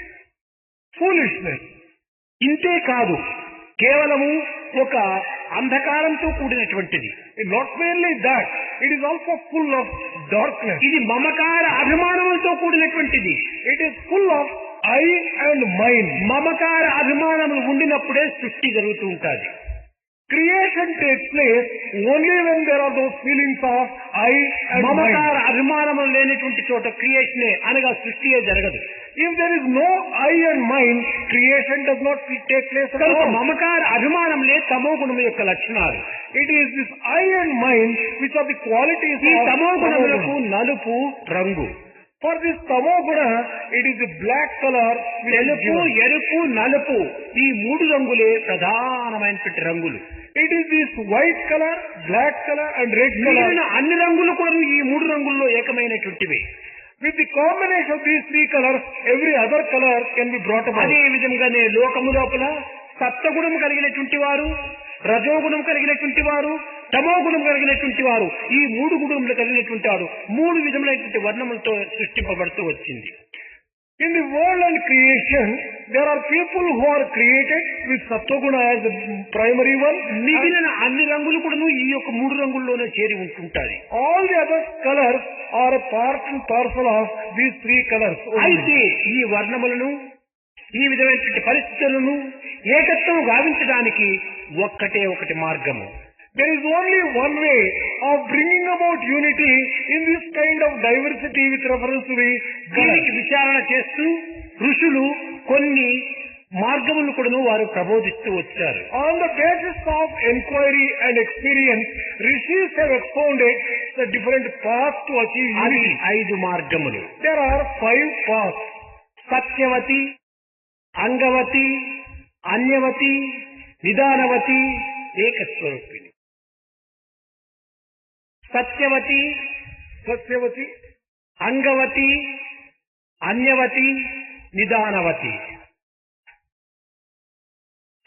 foolishness. ఇంతే కాదు, కేవలము ఒక అంధకారంతో కూడినటువంటిది. Not merely that, it is also full of darkness. ఇది మమకార అభిమానములతో కూడినటువంటిది. It is full of I and mine. మమకార అభిమానములు ఉండినప్పుడే సృష్టి జరుగుతూ ఉంటుంది. Creation takes place only when there are those feelings of I and మమకార mine. అభిమానము లేనటువంటి చోట క్రియేషనే అనగా సృష్టియే జరగదు. If there is no I and mine, creation does not take place at కనుక all. మమకార అభిమానములే తమో గుణము యొక్క లక్షణాలు. It is this I and mine which are the qualities ఈ of తమో గుణములకు Tamoguna. నలుపు రంగు, For this Tamoguna, it is the black color which is తెలుపు, given. ఎరుపు, నలుపు ఈ మూడు రంగులే ప్రధానమైనటువంటి రంగులు. It is this white color, black color and red మిగిలిన color. అన్ని రంగులు కూడా ఈ మూడు రంగుల్లో ఏకమైనటువంటివి. With the combination of these three colors, every other color can be brought about. అదే విధంగానే లోకము లోపల సత్వగుణము కలిగినటువంటి వారు, రజోగుణం కలిగినటువంటి వారు, తమో గుణం కలిగినటువంటి వారు, ఈ మూడు గుణములు కలిగినటువంటి వారు మూడు విధములైనటువంటి వర్ణములతో సృష్టింపబడుతూ వచ్చింది. In the world and creation, there are people who are created with Sattva-guna as the primary one. మిగిలిన అన్ని రంగులు కూడా ఈ యొక్క మూడు రంగుల్లోనే చేరి ఉంటుంటాయి. All the other colors are a part and parcel of these three colors. అయితే ఈ వర్ణములను, ఈ విధమైనటువంటి పరిస్థితులను ఏకత్వం గావించడానికి ఒక్కటే ఒకటి మార్గము. There is only one way of bringing about unity in this kind of diversity with reference to the దీనికి colors. విచారణ చేస్తూ ఋషులు కొన్ని మార్గములు కూడా వారు ప్రబోధిస్తూ వచ్చారు. On the basis of inquiry and experience, rishis have expounded the different paths to achieve అది unity. 5 మార్గములు. There are 5 paths. Satyavathi, Angavati, అన్యవతి, నిదానవతి, ఏకస్వరూపిణి. Satyavathi, Satyavati, Angavati, అన్యవతి, నిదానవతి.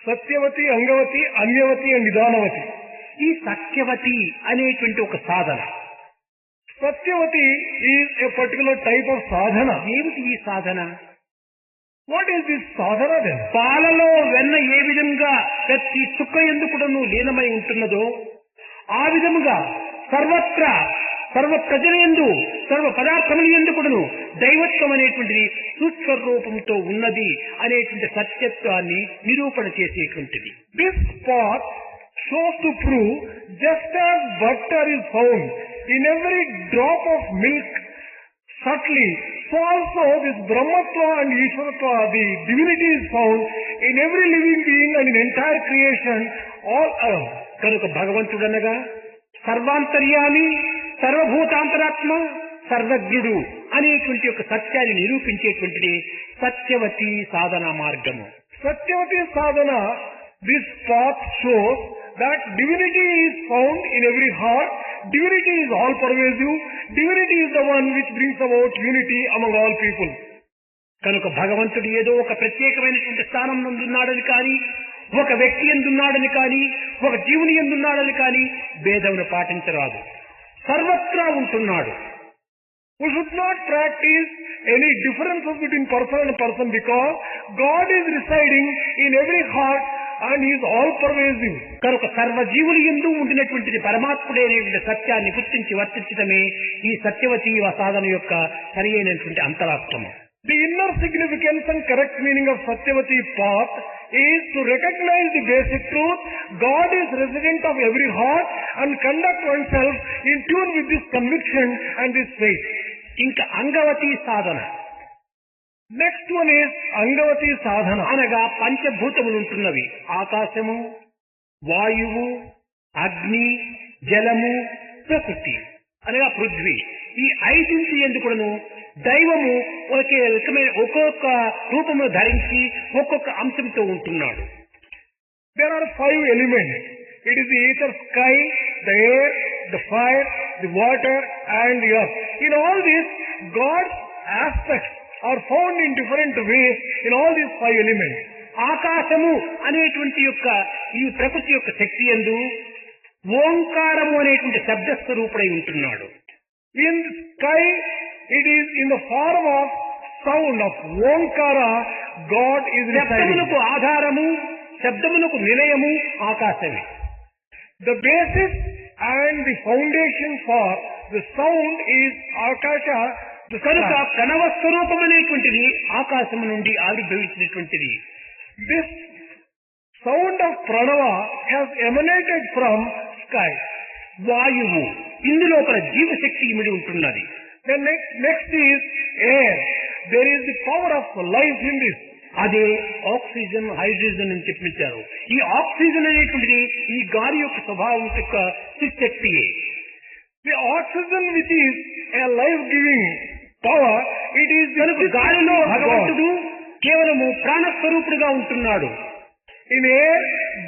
Satyavati, Angavati, Anyavati and Nidanavati. ఈ సత్యవతి అనేటువంటి ఒక సాధన. Satyavati is a particular type of sadhana. ఏమిటి ఈ సాధన? What is this sadhana then? పాలలో వెన్న ఏ విధంగా ప్రతి చుక్క ఎందుకును లీనమై ఉంటున్నదో ఆ విధముగా సర్వత్రా సర్వ ప్రజలందు సర్వ పదార్థముల ఎందుకును దైవత్వం అనేటువంటిది సూక్ష్మ రూపంతో ఉన్నది అనేటువంటి సత్యత్వాన్ని నిరూపణ చేసేటువంటిది. This path shows to prove just as butter is found in every drop of milk subtly, so also this Brahmatva and Ishwaratva, the divinity is found in every living being and in entire creation all around. కనుక భగవంతుడనగా సర్వాంతర్యామి, సర్వభూతాంతరాత్మ, సర్వజ్ఞుడు అనేటువంటి ఒక సత్యాన్ని నిరూపించేటువంటిది సత్యవతి సాధనా మార్గము. Satyavati sadhana, this path shows that divinity is found in every heart, divinity is all pervasive, divinity is the one which brings about unity among all people. కనుక భగవంతుడు ఏదో ఒక ప్రత్యేకమైనటువంటి స్థానం నందున్నాడని కానీ, ఒక వ్యక్తి ఎందున్నాడని కానీ, ఒక జీవుని ఎందున్నాడని కానీ భేదమును పాటించరాదు. సర్వత్రా ఉంటున్నాడు. We should not practice any differences between person and person because God is residing in every heart and He is all pervasive. కనుక సర్వజీవులు యందు ఉండినటువంటిది పరమాత్ముడే అనేటువంటి సత్యాన్ని గుర్తించి వర్తించడమే ఈ సత్యవతి సాధన యొక్క సరి అయినటువంటి అంతరాత్మము. The inner significance and correct meaning of Satyavati path is to recognize the basic truth. God is resident of every heart and conduct oneself in tune with this conviction and this faith. ఇంకా అంగవతి సాధన Next one is Angavati sadhana. అనగా పంచభూతములు ఉంటున్నవి. ఆకాశము, వాయువు, అగ్ని, జలము, ప్రకృతి అనగా పృథ్వీ. ఈ 5 ఎందుకును దైవము ఒకే రకమైన ఒక్కొక్క రూపమును ధరించి ఒక్కొక్క అంశంతో ఉంటున్నాడు. There are 5 elements. It is the ether, sky, the air, the fire, the water and the earth. In all this, God's aspects are found in different ways in all these 5 elements. ఆకాశము అనేటువంటి యొక్క ఈ ప్రకృతి యొక్క శక్తి యందు ఓంకారము అనేటువంటి శబ్దస్వరూపుడై ఉంటున్నాడు. In sky, it is in the form of sound of Omkara, God is residing. శబ్దమునకు ఆధారము, శబ్దమునకు నిలయము ఆకాశమే. The basis and the foundation for the sound is Akasha, the కనుక sky. ప్రణవ స్వరూపం అనేటువంటిది ఆకాశము నుండి ఆవిర్భవించినటువంటిది. This sound of pranava has emanated from sky. వాయువు ఇందులోపల జీవశక్తి ఇమిడి ఉంటున్నది. Then next is air. There is the power of life in this. అదే ఆక్సిజన్, హైడ్రోజన్ అని చెప్పించారు. ఈ ఆక్సిజన్ అనేటువంటిది ఈ గాలి యొక్క స్వభావం యొక్క శక్తియే. The oxygen which is a life-giving power, it is the కనుక గాలిలో భగవంతుడు కేవలము ప్రాణస్వరూపుడుగా ఉంటున్నాడు. In air,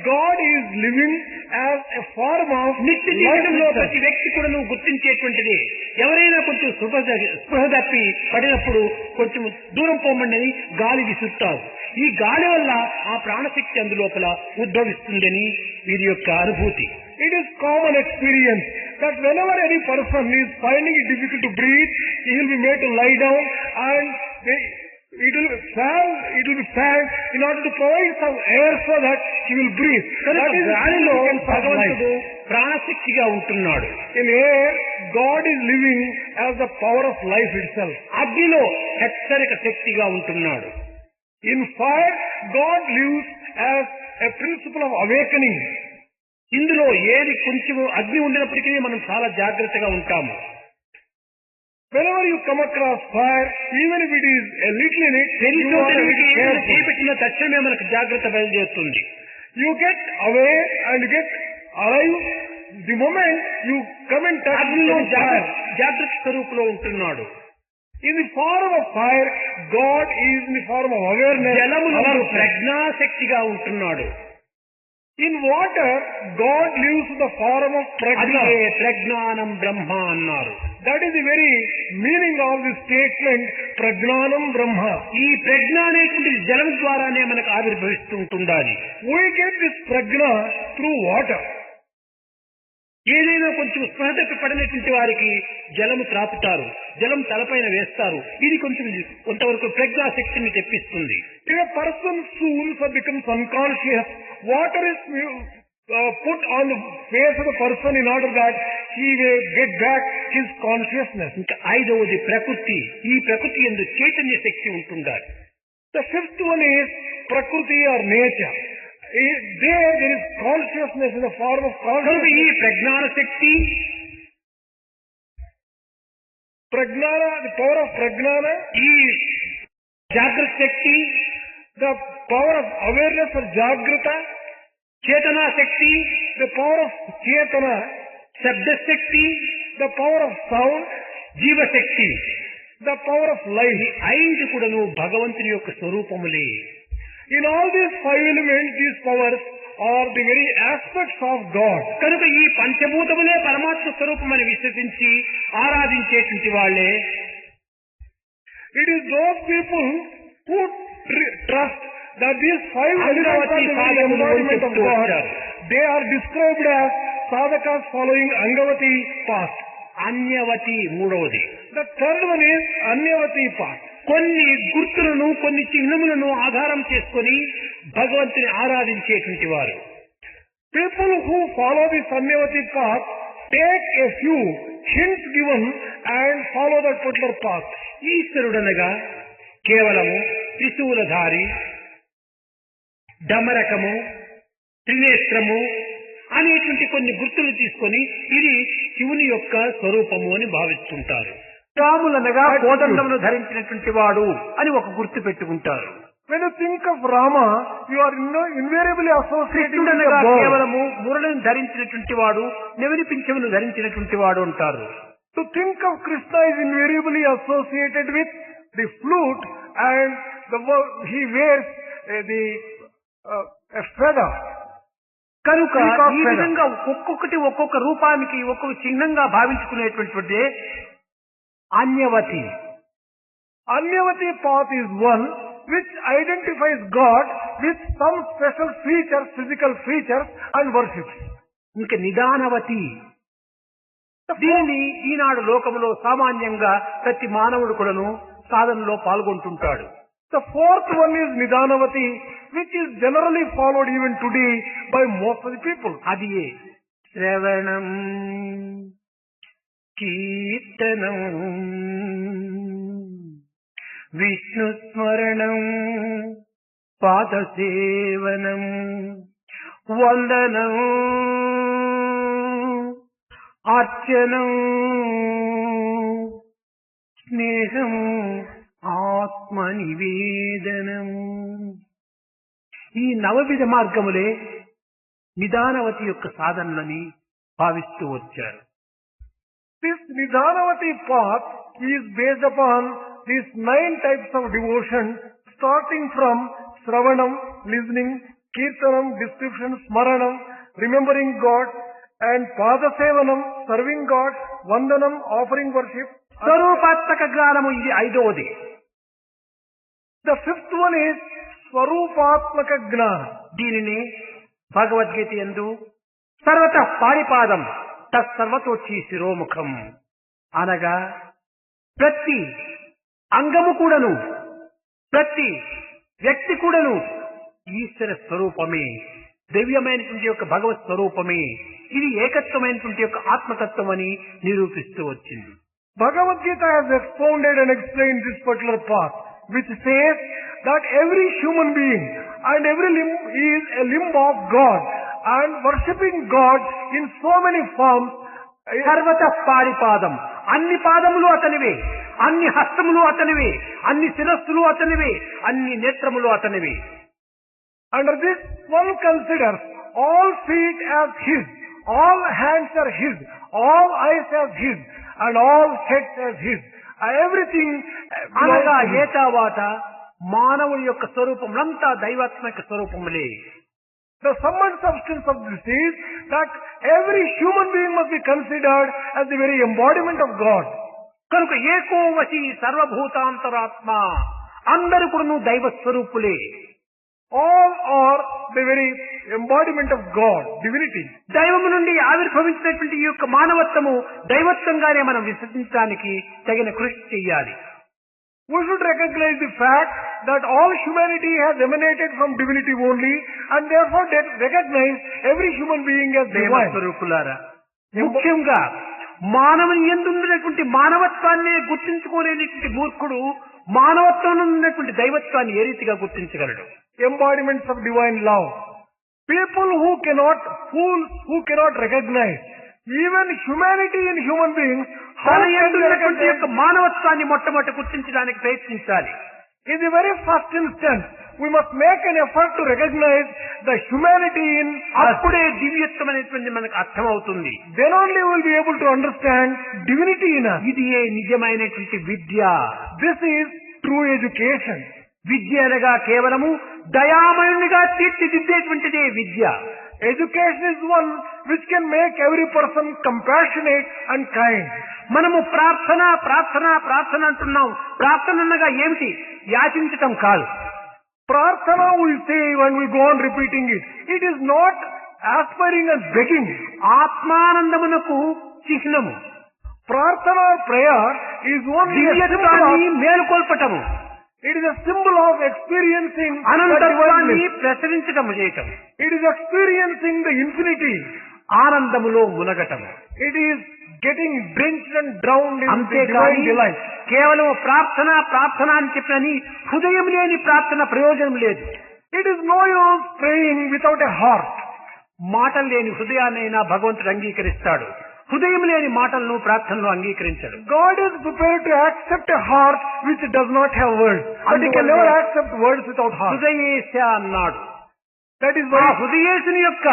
God is living as a form of నిత్య జీవితంలో ప్రతి వ్యక్తి కూడా నువ్వు గుర్తించేటువంటిది. ఎవరైనా కొంచెం స్పృహ తప్పి పడినప్పుడు కొంచెం దూరం పోమండి గాలి విసురుతారు. ఈ గాలి వల్ల ఆ ప్రాణశక్తి అందులోపల ఉద్భవిస్తుందని వీరి యొక్క అనుభూతి. It is common experience that whenever any person is finding it difficult to breathe, he will be made to lie down and it will be fanned in order to provide some air so that he will breathe. That is గాలిలో the భగవంతుడు ప్రాణశక్తిగా ఉంటున్నాడు. In air, God is living as the power of life itself. అగ్నిలో హెచ్చరిక శక్తిగా ఉంటున్నాడు. In fire, God lives as a principle of awakening. ఇందులో ఏది కొంచెం అగ్ని ఉండినప్పటికీ మనం చాలా జాగ్రత్తగా ఉంటాము. Whenever you come across fire, even if it is a little in it, చేపట్టిన తక్షణమే మనకు జాగ్రత్త బయలుదేరుతుంది. You get away and you get alive the moment you come and touch అగ్నిలో fire. జాగ్రత్త స్వరూపులో ఉంటున్నాడు. In the form of fire, God is in the form of awareness. జలములో ప్రజ్ఞాశక్తిగా ఉంటున్నాడు. In water, God lives in the form of prajna. అదే ప్రజ్ఞానం బ్రహ్మ అన్నారు. That is the very meaning of the statement, Prajnanam Brahma. ఈ ప్రజ్ఞ అనేటువంటిది జలం ద్వారానే మనకు ఆవిర్భవిస్తూ ఉంటుండాలి. We get this prajna through water. ఏదైనా కొంచెం స్పృహ తప్పి పడినటువంటి వారికి జలము త్రాపుతారు, జలం తలపైన వేస్తారు. ఇది కొంతవరకు ప్రజ్ఞాశక్తిని తెప్పిస్తుంది. If a person's soul becomes unconscious, water is put on the face of the person in order that he may get back his consciousness. ఇంకా ఐదవది ప్రకృతి. ఈ ప్రకృతి యందు చైతన్య శక్తి ఉంటుండాలి. The fifth one is Prakriti or nature. There is consciousness in the form of consciousness. ఈ ప్రజ్ఞాన శక్తి, Prajnana, the power of Prajnana, ఈ జాగ్రత్త శక్తి, the power of awareness or Jagrata, చేతనా Shakti, the power of Chetana, శబ్దశక్తి, the power of sound, జీవశక్తి, the power of life. ఐదు కూడాను భగవంతుని యొక్క స్వరూపములే. In all these five elements, these powers are the very aspects of God. కనుక ఈ పంచభూతములే పరమాత్మ స్వరూపమని విశ్వసించి ఆరాధించేటువంటి వాళ్ళే. It is those people who trust that these five elements are the very embodiment of God. They are described as sadhakas following Angavati path. అన్యవతి మూడవది. The third one is Anyavati path. కొన్ని గుర్తులను, కొన్ని చిహ్నములను ఆధారం చేసుకొని భగవంతుని ఆరాధించేటువంటి వారు. People who follow the Anyavati path take a few hints given and follow that particular path. ఈశ్వరుడనగా కేవలము త్రిశూలధారి, డమరకము, త్రినేత్రము అనేటువంటి కొన్ని గుర్తులు తీసుకొని ఇది శివుని యొక్క స్వరూపము అని భావిస్తుంటారు. రాములనగా కోదండమును ధరించినటువంటి వాడు అని ఒక గుర్తు పెట్టుకుంటారు. When you think of Rama, you are invariably associating with the bow. కేవలము మురళిని ధరించినటువంటి వాడు, నెవిలి పింఛమును ధరించినటువంటి వాడు అంటారు. To think of Krishna is invariably associated with the flute and he wears a feather. కనుక ఈ విధంగా ఒక్కొక్కటి ఒక్కొక్క రూపానికి ఒక్కొక్క చిహ్నంగా భావించుకునేటువంటి అన్యవతి. Anyavati path is one which identifies God with some special features, physical features and worships. ఇంకా నిదానవతి. దీనిని ఈనాడు లోకములో సామాన్యంగా ప్రతి మానవుడు కూడాను సాధనలో పాల్గొంటుంటాడు. The fourth one is Nidanavati, which is generally followed even today by most of the people. అది శ్రవణం, కీర్తనం, విష్ణు స్మరణం, పాదసేవనం, వందనం అర్చనం స్నేహం ఆత్మ నివేదనం. ఈ నవవిధ మార్గములే నిదానవతి యొక్క సాధనలని భావిస్తూ వచ్చారు. This Nidhanavati path is based upon these 9 types of devotion, starting from Sravanam, listening, Kirtanam, description, Smaranam, remembering God, and Padasevanam, serving God, Vandanam, offering worship. స్వరూపాత్మక జ్ఞానము ఇది ఐదవది. The fifth one is Swarupatmaka Gnana. దీనిని భగవద్గీత యందు సర్వత పాణిపాదం తత్సర్వతోచి శిరోముఖం అనగా ప్రతి అంగము కూడాను ప్రతి వ్యక్తి కూడాను ఈశ్వర స్వరూపమే, దివ్యమైనటువంటి యొక్క భగవత్ స్వరూపమే. ఇది ఏకత్వమైనటువంటి యొక్క ఆత్మతత్వం అని నిరూపిస్తూ వచ్చింది. Bhagavad Gita has expounded and explained this particular path, which says that every human being and every limb is a limb of God, and worshipping God in so many forms. సర్వత పాణిపాదం, అన్ని పాదములు అతనివే, అన్ని హస్తములు అతనివే, అన్ని శిరస్సులు అతనివే, అన్ని నేత్రములు అతనివే. Under this, one considers all feet as his, all hands are his, all eyes as his, and all heads as his. Everything అనగా ఏతావాత మానవుని యొక్క స్వరూపములంతా దైవాత్మిక స్వరూపములే. The sum and substance of this is that every human being must be considered as the very embodiment of God. కనుక ఏకోవశి సర్వభూతాంతరాత్మ, అందరూ కూడా దైవ స్వరూపులే. All are the very embodiment of God, divinity. దైవము నుండి ఆవిర్భవించినటువంటి ఈ యొక్క మానవత్వము దైవత్వంగానే మనం విశ్వసించడానికి తగిన కృషి చేయాలి. We should recognize the fact that all humanity has emanated from divinity only, and therefore recognize every human being as దైవ divine. స్వరూపులారా, ముఖ్యంగా మానవుని యందు ఉన్నటువంటి మానవత్వాన్ని గుర్తించుకోలేనటువంటి మూర్ఖుడు మానవత్వంలో ఉన్నటువంటి దైవత్వాన్ని ఏ రీతిగా గుర్తించగలడు? Embodiments of divine love. People fools who cannot recognize even humanity in human beings, how తన can యందు they ఉన్నటువంటి recognize? యొక్క మానవత్వాన్ని మొట్టమొదటి గుర్తించడానికి ప్రయత్నించాలి. In the very first instance, we must make an effort to recognize the humanity in us. అప్పుడే దివ్యత్వం అనేటువంటి మనకు అర్థమవుతుంది. Then only we will be able to understand divinity in us. ఇది ఏ నిజమైనటువంటి విద్య. This is true education. విద్య అనగా కేవలము దయామయునిగా తీర్చిదిద్దేటువంటిదే విద్య. Education is one which can make every person compassionate and kind. మనము ప్రార్థన ప్రార్థన ప్రార్థన అంటున్నాం. ప్రార్థన అనగా ఏమిటి? యాచించటం కాదు. Prarthana we say when we go on repeating it. It is not aspiring and begging. ఆత్మానందమునకు చిహ్నము. Prarthana or prayer is only a symbol దివ్యత్వాన్ని of, మేలుకొల్పటము, it is a symbol of experiencing the అనంతత్వాన్ని divineness. ప్రసరించటము చేయటం, It is experiencing the infinity. ఆనందములో మునగటము. It is getting drenched and drowned in the అంతేకాని divine delight. కేవలం ప్రార్థన ప్రార్థన అని చెప్పని హృదయం లేని ప్రార్థన ప్రయోజనం లేదు. It is no use praying without a heart. మాటలు లేని హృదయాన్నైనా భగవంతుడు అంగీకరిస్తాడు. హృదయం లేని మాటలను ప్రార్థనలు అంగీకరించడు. God is prepared to accept a heart which does not have words. But He can never accept words without heart. హృదయేశ అన్నాడు. That is ఆ why హృదయేశుని యొక్క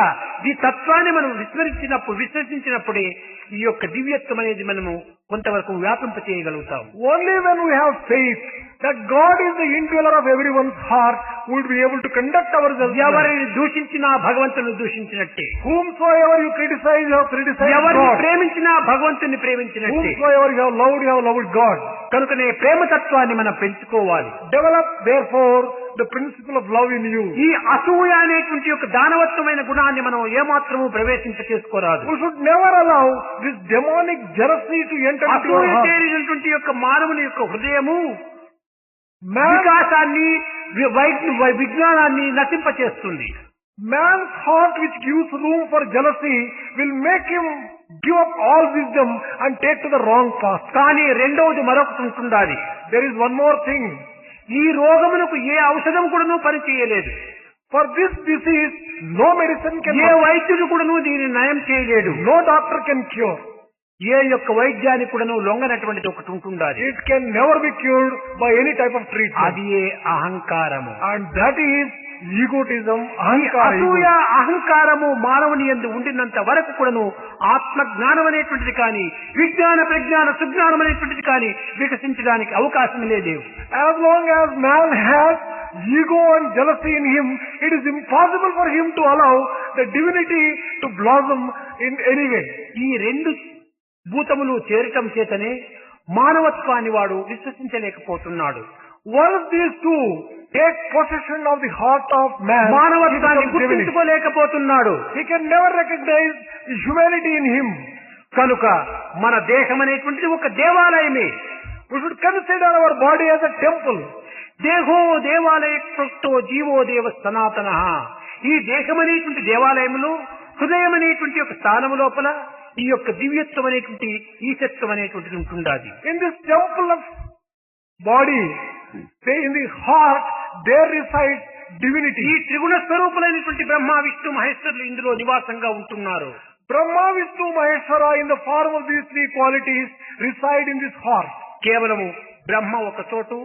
ఈ తత్వాన్ని మనం విశ్వసించినప్పుడే ఈ యొక్క దివ్యత్వం అనేది మనము కొంతవరకు వ్యాపింప చేయగలుగుతాం. only when we have faith that God is the indweller of everyone's heart, we would be able to conduct ourselves. ఎవరిని దూషించినా భగవంతుని దూషించినట్టే. Whomsoever you criticize, you have criticized ఎవరిని God. ప్రేమించినా భగవంతుని ప్రేమించినట్టే. Whomsoever you have loved God. కనుకనే ప్రేమతత్వాన్ని మనం పెంచుకోవాలి. Develop therefore the principle of love in you. ఈ అసూయ అనేటువంటి యొక్క దానవత్వమైన గుణాన్ని మనం ఏమాత్రము ప్రవేశింప చేసుకోరాదు. We should never allow this demonic jealousy to enter into our అసూయ heart. చేరినటువంటి యొక్క మానవుని యొక్క హృదయము Man, వికాసాన్ని విజ్ఞానాన్ని నశింపచేస్తుంది. man's heart which gives room for jealousy will make him give up all wisdom and take to the wrong path. కానీ రెండవది మరొకటి ఉంటుండాలి. There is one more thing. ఈ రోగమునకు ఏ ఔషధం కూడాను పనిచేయలేదు. For this disease, no medicine can ఏ వైద్యుడు కూడాను దీన్ని నయం చేయలేడు. no doctor can cure. ఏ యొక్క వైద్యానికి కూడాను లొంగనటువంటిది ఒకటి ఉంటుండాలి. It can never be cured by any type of treatment. అది అహంకారము. And that is egotism, ఈ ahankara. అసూయ అహంకారము మానవుని యందు ఉండినంత వరకు కూడాను ఆత్మ జ్ఞానం అనేటువంటిది కానీ విజ్ఞాన ప్రజ్ఞాన సుజ్ఞానం అనేటువంటిది కానీ వికసించడానికి అవకాశం లేదు. As long as man has ego and jealousy in him, it is impossible for him to allow the divinity to blossom in any way. ఈ రెండు భూతములు చేరటం చేతనే మానవత్వాన్ని వాడు విశ్వసించలేకపోతున్నాడు. Once these two take possession of the heart of man, మానవత్వాన్ని he becomes divinity. గుర్తించుకోలేకపోతున్నాడు. He can never recognize the humanity in him. కనుక మన దేహం అనేటువంటిది ఒక దేవాలయమే. We should consider our body as a temple. దేహో దేవాలయ కృష్టో జీవో దేవ సనాతన. ఈ దేహం అనేటువంటి దేవాలయములో హృదయం అనేటువంటి ఒక స్థానము లోపల ఈ యొక్క దివ్యత్వం అనేటువంటి ఈశత్వం అనేటువంటిది ఉంటుండాది. In this temple of body, say in the heart, there resides divinity. ఈ త్రిగుణ స్వరూపులైనటువంటి బ్రహ్మ విష్ణు మహేశ్వరులు ఇందులో నివాసంగా ఉంటున్నారు. Brahma, Vishnu, Maheshwara in the form of these three qualities reside in this heart. కేవలము బ్రహ్మ ఒక చోటు,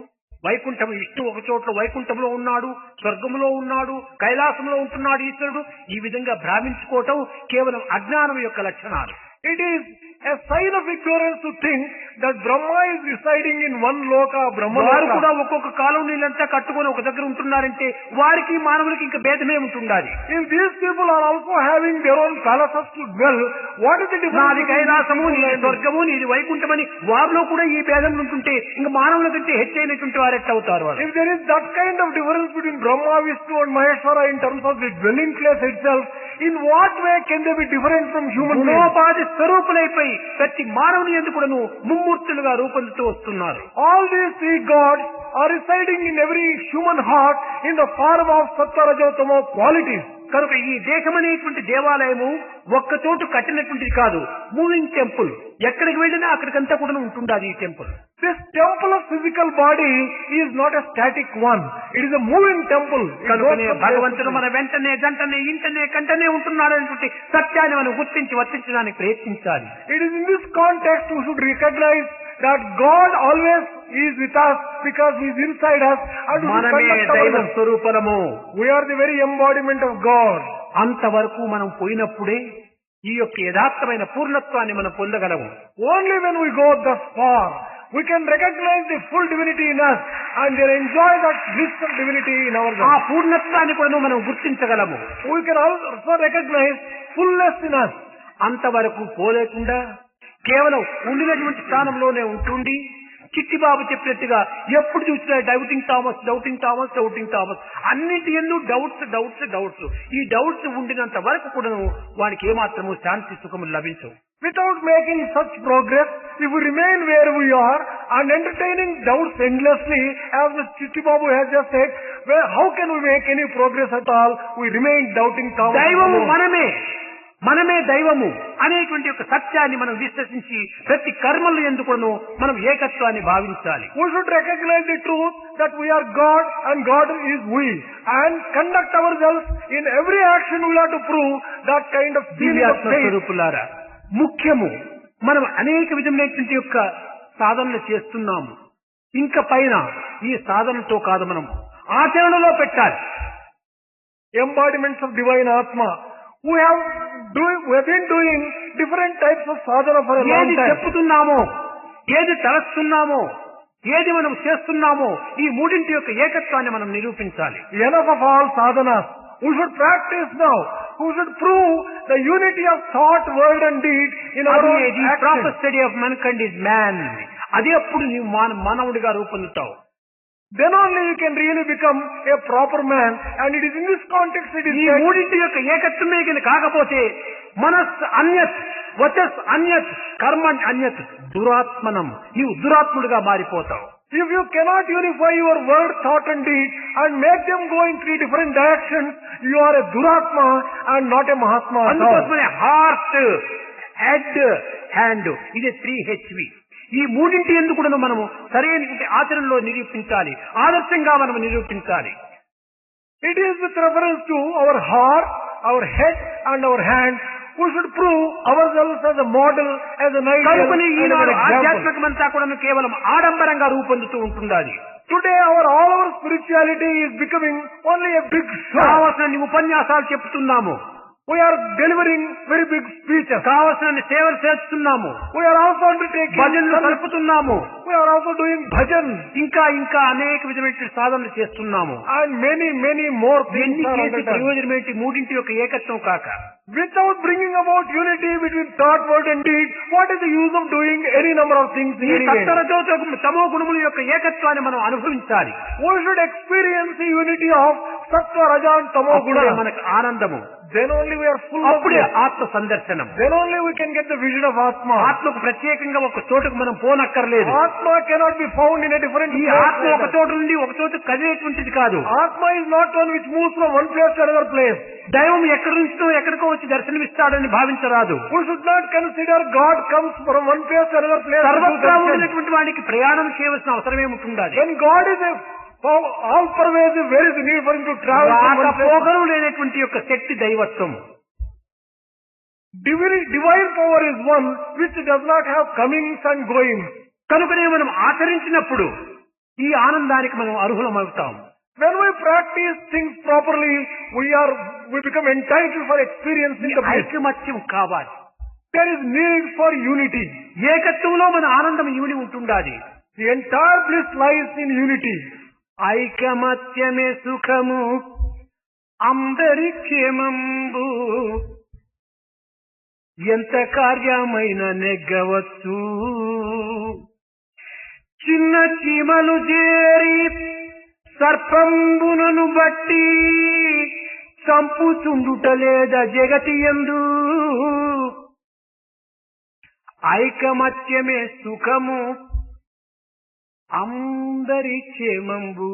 వైకుంఠము విష్ణు ఒక చోట్ల వైకుంఠంలో ఉన్నాడు, స్వర్గంలో ఉన్నాడు, కైలాసంలో ఉంటున్నాడు ఈశ్వరుడు. ఈ విధంగా భ్రామించుకోవటం కేవలం అజ్ఞానం యొక్క లక్షణాలు. It is a sign of ignorance to think that Brahma is residing in one loka, Brahma వారు loka. కూడా ఒక్కొక్క కాలం నీళ్ళంతా కట్టుకొని ఒక దగ్గర ఉంటున్నారంటే వారికి మానవులకి ఇంకా భేదమే ఉంటుండాలి. If these people are also having their own palaces to dwell, what is the difference? నాది కైలాసము, నీది స్వర్గము, నీది వైకుంఠమని వారిలో కూడా ఈ భేదం ఉంటుంటే ఇంకా మానవుల కంటే హెచ్చైనటువంటి వారు ఎట్టవుతారు వారు. If there is that kind of difference between Brahma, Vishnu and Maheshwara in terms of the dwelling place itself, in what way can they be different from human beings? గుణోపాధి స్వరూపులైపోయి ప్రతి మానవుని యందు కూడాను ముమ్మూర్తులుగా రూపొందుతూ వస్తున్నారు. All these three gods are residing in every human heart in the form of Sattva, Rajotama qualities. కనుక ఈ దేశం అనేటువంటి దేవాలయము ఒక్క చోటు కట్టినటువంటిది కాదు, మూవింగ్ టెంపుల్. ఎక్కడికి వెళ్ళినా అక్కడికంతా కూడా ఉంటుండాలి ఈ temple. This temple of physical body is not a static one. It is a moving temple. కనుకనే భగవంతుడు మన వెంటనే గంటనే ఇంటనే కంటనే ఉంటున్నాడు అనేటువంటి సత్యాన్ని మనం గుర్తించి వర్తించడానికి ప్రయత్నించాలి. It is in this context we should recognize that God always is with us because He is inside us and we should మనమే conduct దైవ ourselves. స్వరూపము. We are the very embodiment of God. అంతవరకు మనం పోయినప్పుడే ఈ యొక్క యథార్థమైన పూర్ణత్వాన్ని మనం పొందగలము. Only when we go thus far, we can recognize the full divinity in us and then enjoy that bliss of divinity in ఆ ourselves. పూర్ణత్వాన్ని కూడా మనం గుర్తించగలము. We can also recognize fullness in us. అంతవరకు పోలేకుండా కేవలం ఉండినటువంటి స్థానంలోనే ఉంటుండి చిట్టిబాబు చెప్పినట్టుగా ఎప్పుడు చూసినా డౌటింగ్ థామస్ అన్నింటి ఎందు డౌట్స్. ఈ డౌట్స్ ఉండినంత వరకు కూడా వానికి ఏమాత్రము శాంతి సుఖములు లభించవు. Without making such progress, if we remain where we are and entertaining doubts endlessly, as Mr. Chitti Babu has just said, well, how can we make any progress at all? We remain doubting Thomas. దైవము మనమే దైవము అనేటువంటి ఒక సత్యాన్ని మనం విశ్వసించి ప్రతి కర్మలు ఎందుకును మనం ఏకత్వాన్ని భావించాలి. We should recognize the truth that we are God and God is we, and conduct ourselves in every action we have to prove that kind of feeling of faith. స్వరూపులారా, ముఖ్యము మనం అనేక విధమైనటువంటి యొక్క సాధనలు చేస్తున్నాము. ఇంకా పైన ఈ సాధనతో కాదు మనం ఆచరణలో పెట్టాలి. Embodiments of divine Atma. We have been doing different types of sadhana for a long ఏది time. చెప్పుతున్నామో, ఏది తలస్తున్నామో, ఏది మనం చేస్తున్నామో ఈ మూడింటి యొక్క ఏకత్వాన్ని మనం నిరూపించాలి. Enough of all sadhanas. We should practice now. We should prove the unity of thought, word and deed in our own action. Proper study of mankind is man. అదే అప్పుడు నీవు మానవుడిగా రూపొందుతావు. Then only you can really become a proper man, and it is in this context it is ఈ said, మూడింటి యొక్క ఏకత్వమే కానీ కాకపోతే మనస్ అన్యత్, వచస్ అన్యత్, కర్మ అన్యత్, దురాత్మనం. నీవు దురాత్ముడిగా మారిపోతావు. if you cannot unify your word, thought and deed and make them go in three different directions, you are a duratma and not a mahatma at all. అందుకోసమే heart, head, hand, ఇది 3HV. ఈ మూడింటి ఎందుకు కూడా మనము సరైన ఆచరణలో నిరూపించాలి, ఆదర్శంగా మనం నిరూపించాలి. It is with reference to our heart, our head and our hand. We should prove ourselves as a model, as an ideal, కనుకని and as Eenadu an example. ఆధ్యాత్మికమంతా కూడా కేవలం ఆడంబరంగా రూపొందుతూ ఉంటున్నది. Today all our spirituality is becoming only a big show. కావలసిన ఉపన్యాసాలు చెప్తున్నాము, We are delivering very big speeches. కావలసిన సేవలు చేస్తున్నాము, We are also undertaking భజనలు కలుపుతున్నాము, We are also doing bhajan ఇంకా అనేక విధమైన సాధనలు చేస్తున్నాము. and many more things ఎన్ని are చేసి undertaken. ప్రయోజనం ఏంటి? మూడింటి యొక్క ఏకత్వం కాక Without bringing about unity between thought, word and deed, what is the use of doing any number of things in ఈ any way? సత్వరజో తమో గుణముల యొక్క ఏకత్వాన్ని మనం అనుభవించాలి. We should experience the unity of sattva, raja and tamo అప్పుడే guna. మనకు ఆనందము, Then only we are full of అప్పుడే bliss. ఆత్మ సందర్శనం. Then only we can get the vision of Atma. ఆత్మకు ప్రత్యేకంగా ఒక చోటుకు మనం పోనక్కర్లేదు. Atma cannot be found in a different ఈ place. ఆత్మ ఒక చోటు నుండి ఒక చోటు కదిలేటువంటిది కాదు. Atma is not one which moves from one place to another place. దైవం ఎక్కడి నుంచో ఎక్కడికో వచ్చి దర్శనమిస్తాడని భావించరాదు. We should not consider God comes from one place to another place. సర్వత్రా ఉన్నటువంటి వాడికి ప్రయాణం చేయవలసిన అవసరం ఏముంటుండాలి? When God is all pervasive, where is the need for him to travel from one place? రాకపోకలు లేనటువంటి యొక్క శక్తి దైవత్వం. Divine power is one which does not have comings and goings. కనుకనే మనం ఆచరించినప్పుడు ఈ ఆనందానికి మనం అర్హులమవుతాం. When we practice things properly, we become entitled for experiencing the bliss. ఐకమత్యం కావాలి. There is need for unity. ఏకత్వంలో మన ఆనందం ఇమిడి ఉంటుండాలి. The entire bliss lies in unity. ఐకమత్యమే సుఖము అందరి క్షేమంబు ఎంత కార్యమైన నెగ్గవచ్చు చిన్న చీమలు చేరి సర్పంబునను బట్టి చంపుచుండుట లేదా జగతి యందు ఐకమత్యమే సుఖము అందరి క్షేమంబు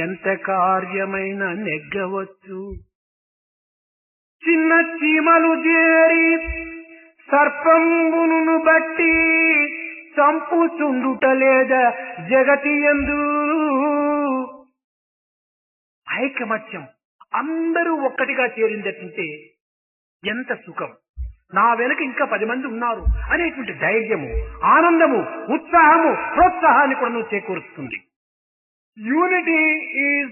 ఎంత కార్యమైన నెగ్గవచ్చు చిన్న చీమలు చేరి సర్పంబును బట్టి చంపుచుండుట లేదా జగతి యందు ఐకమత్యం అందరూ ఒక్కటిగా చేరిందంటే ఎంత సుఖం, నా వెనక ఇంకా 10 మంది ఉన్నారు అనేటువంటి ధైర్యము, ఆనందము, ఉత్సాహము, ప్రోత్సాహాన్ని కూడా నువ్వు చేకూరుస్తుంది. Unity is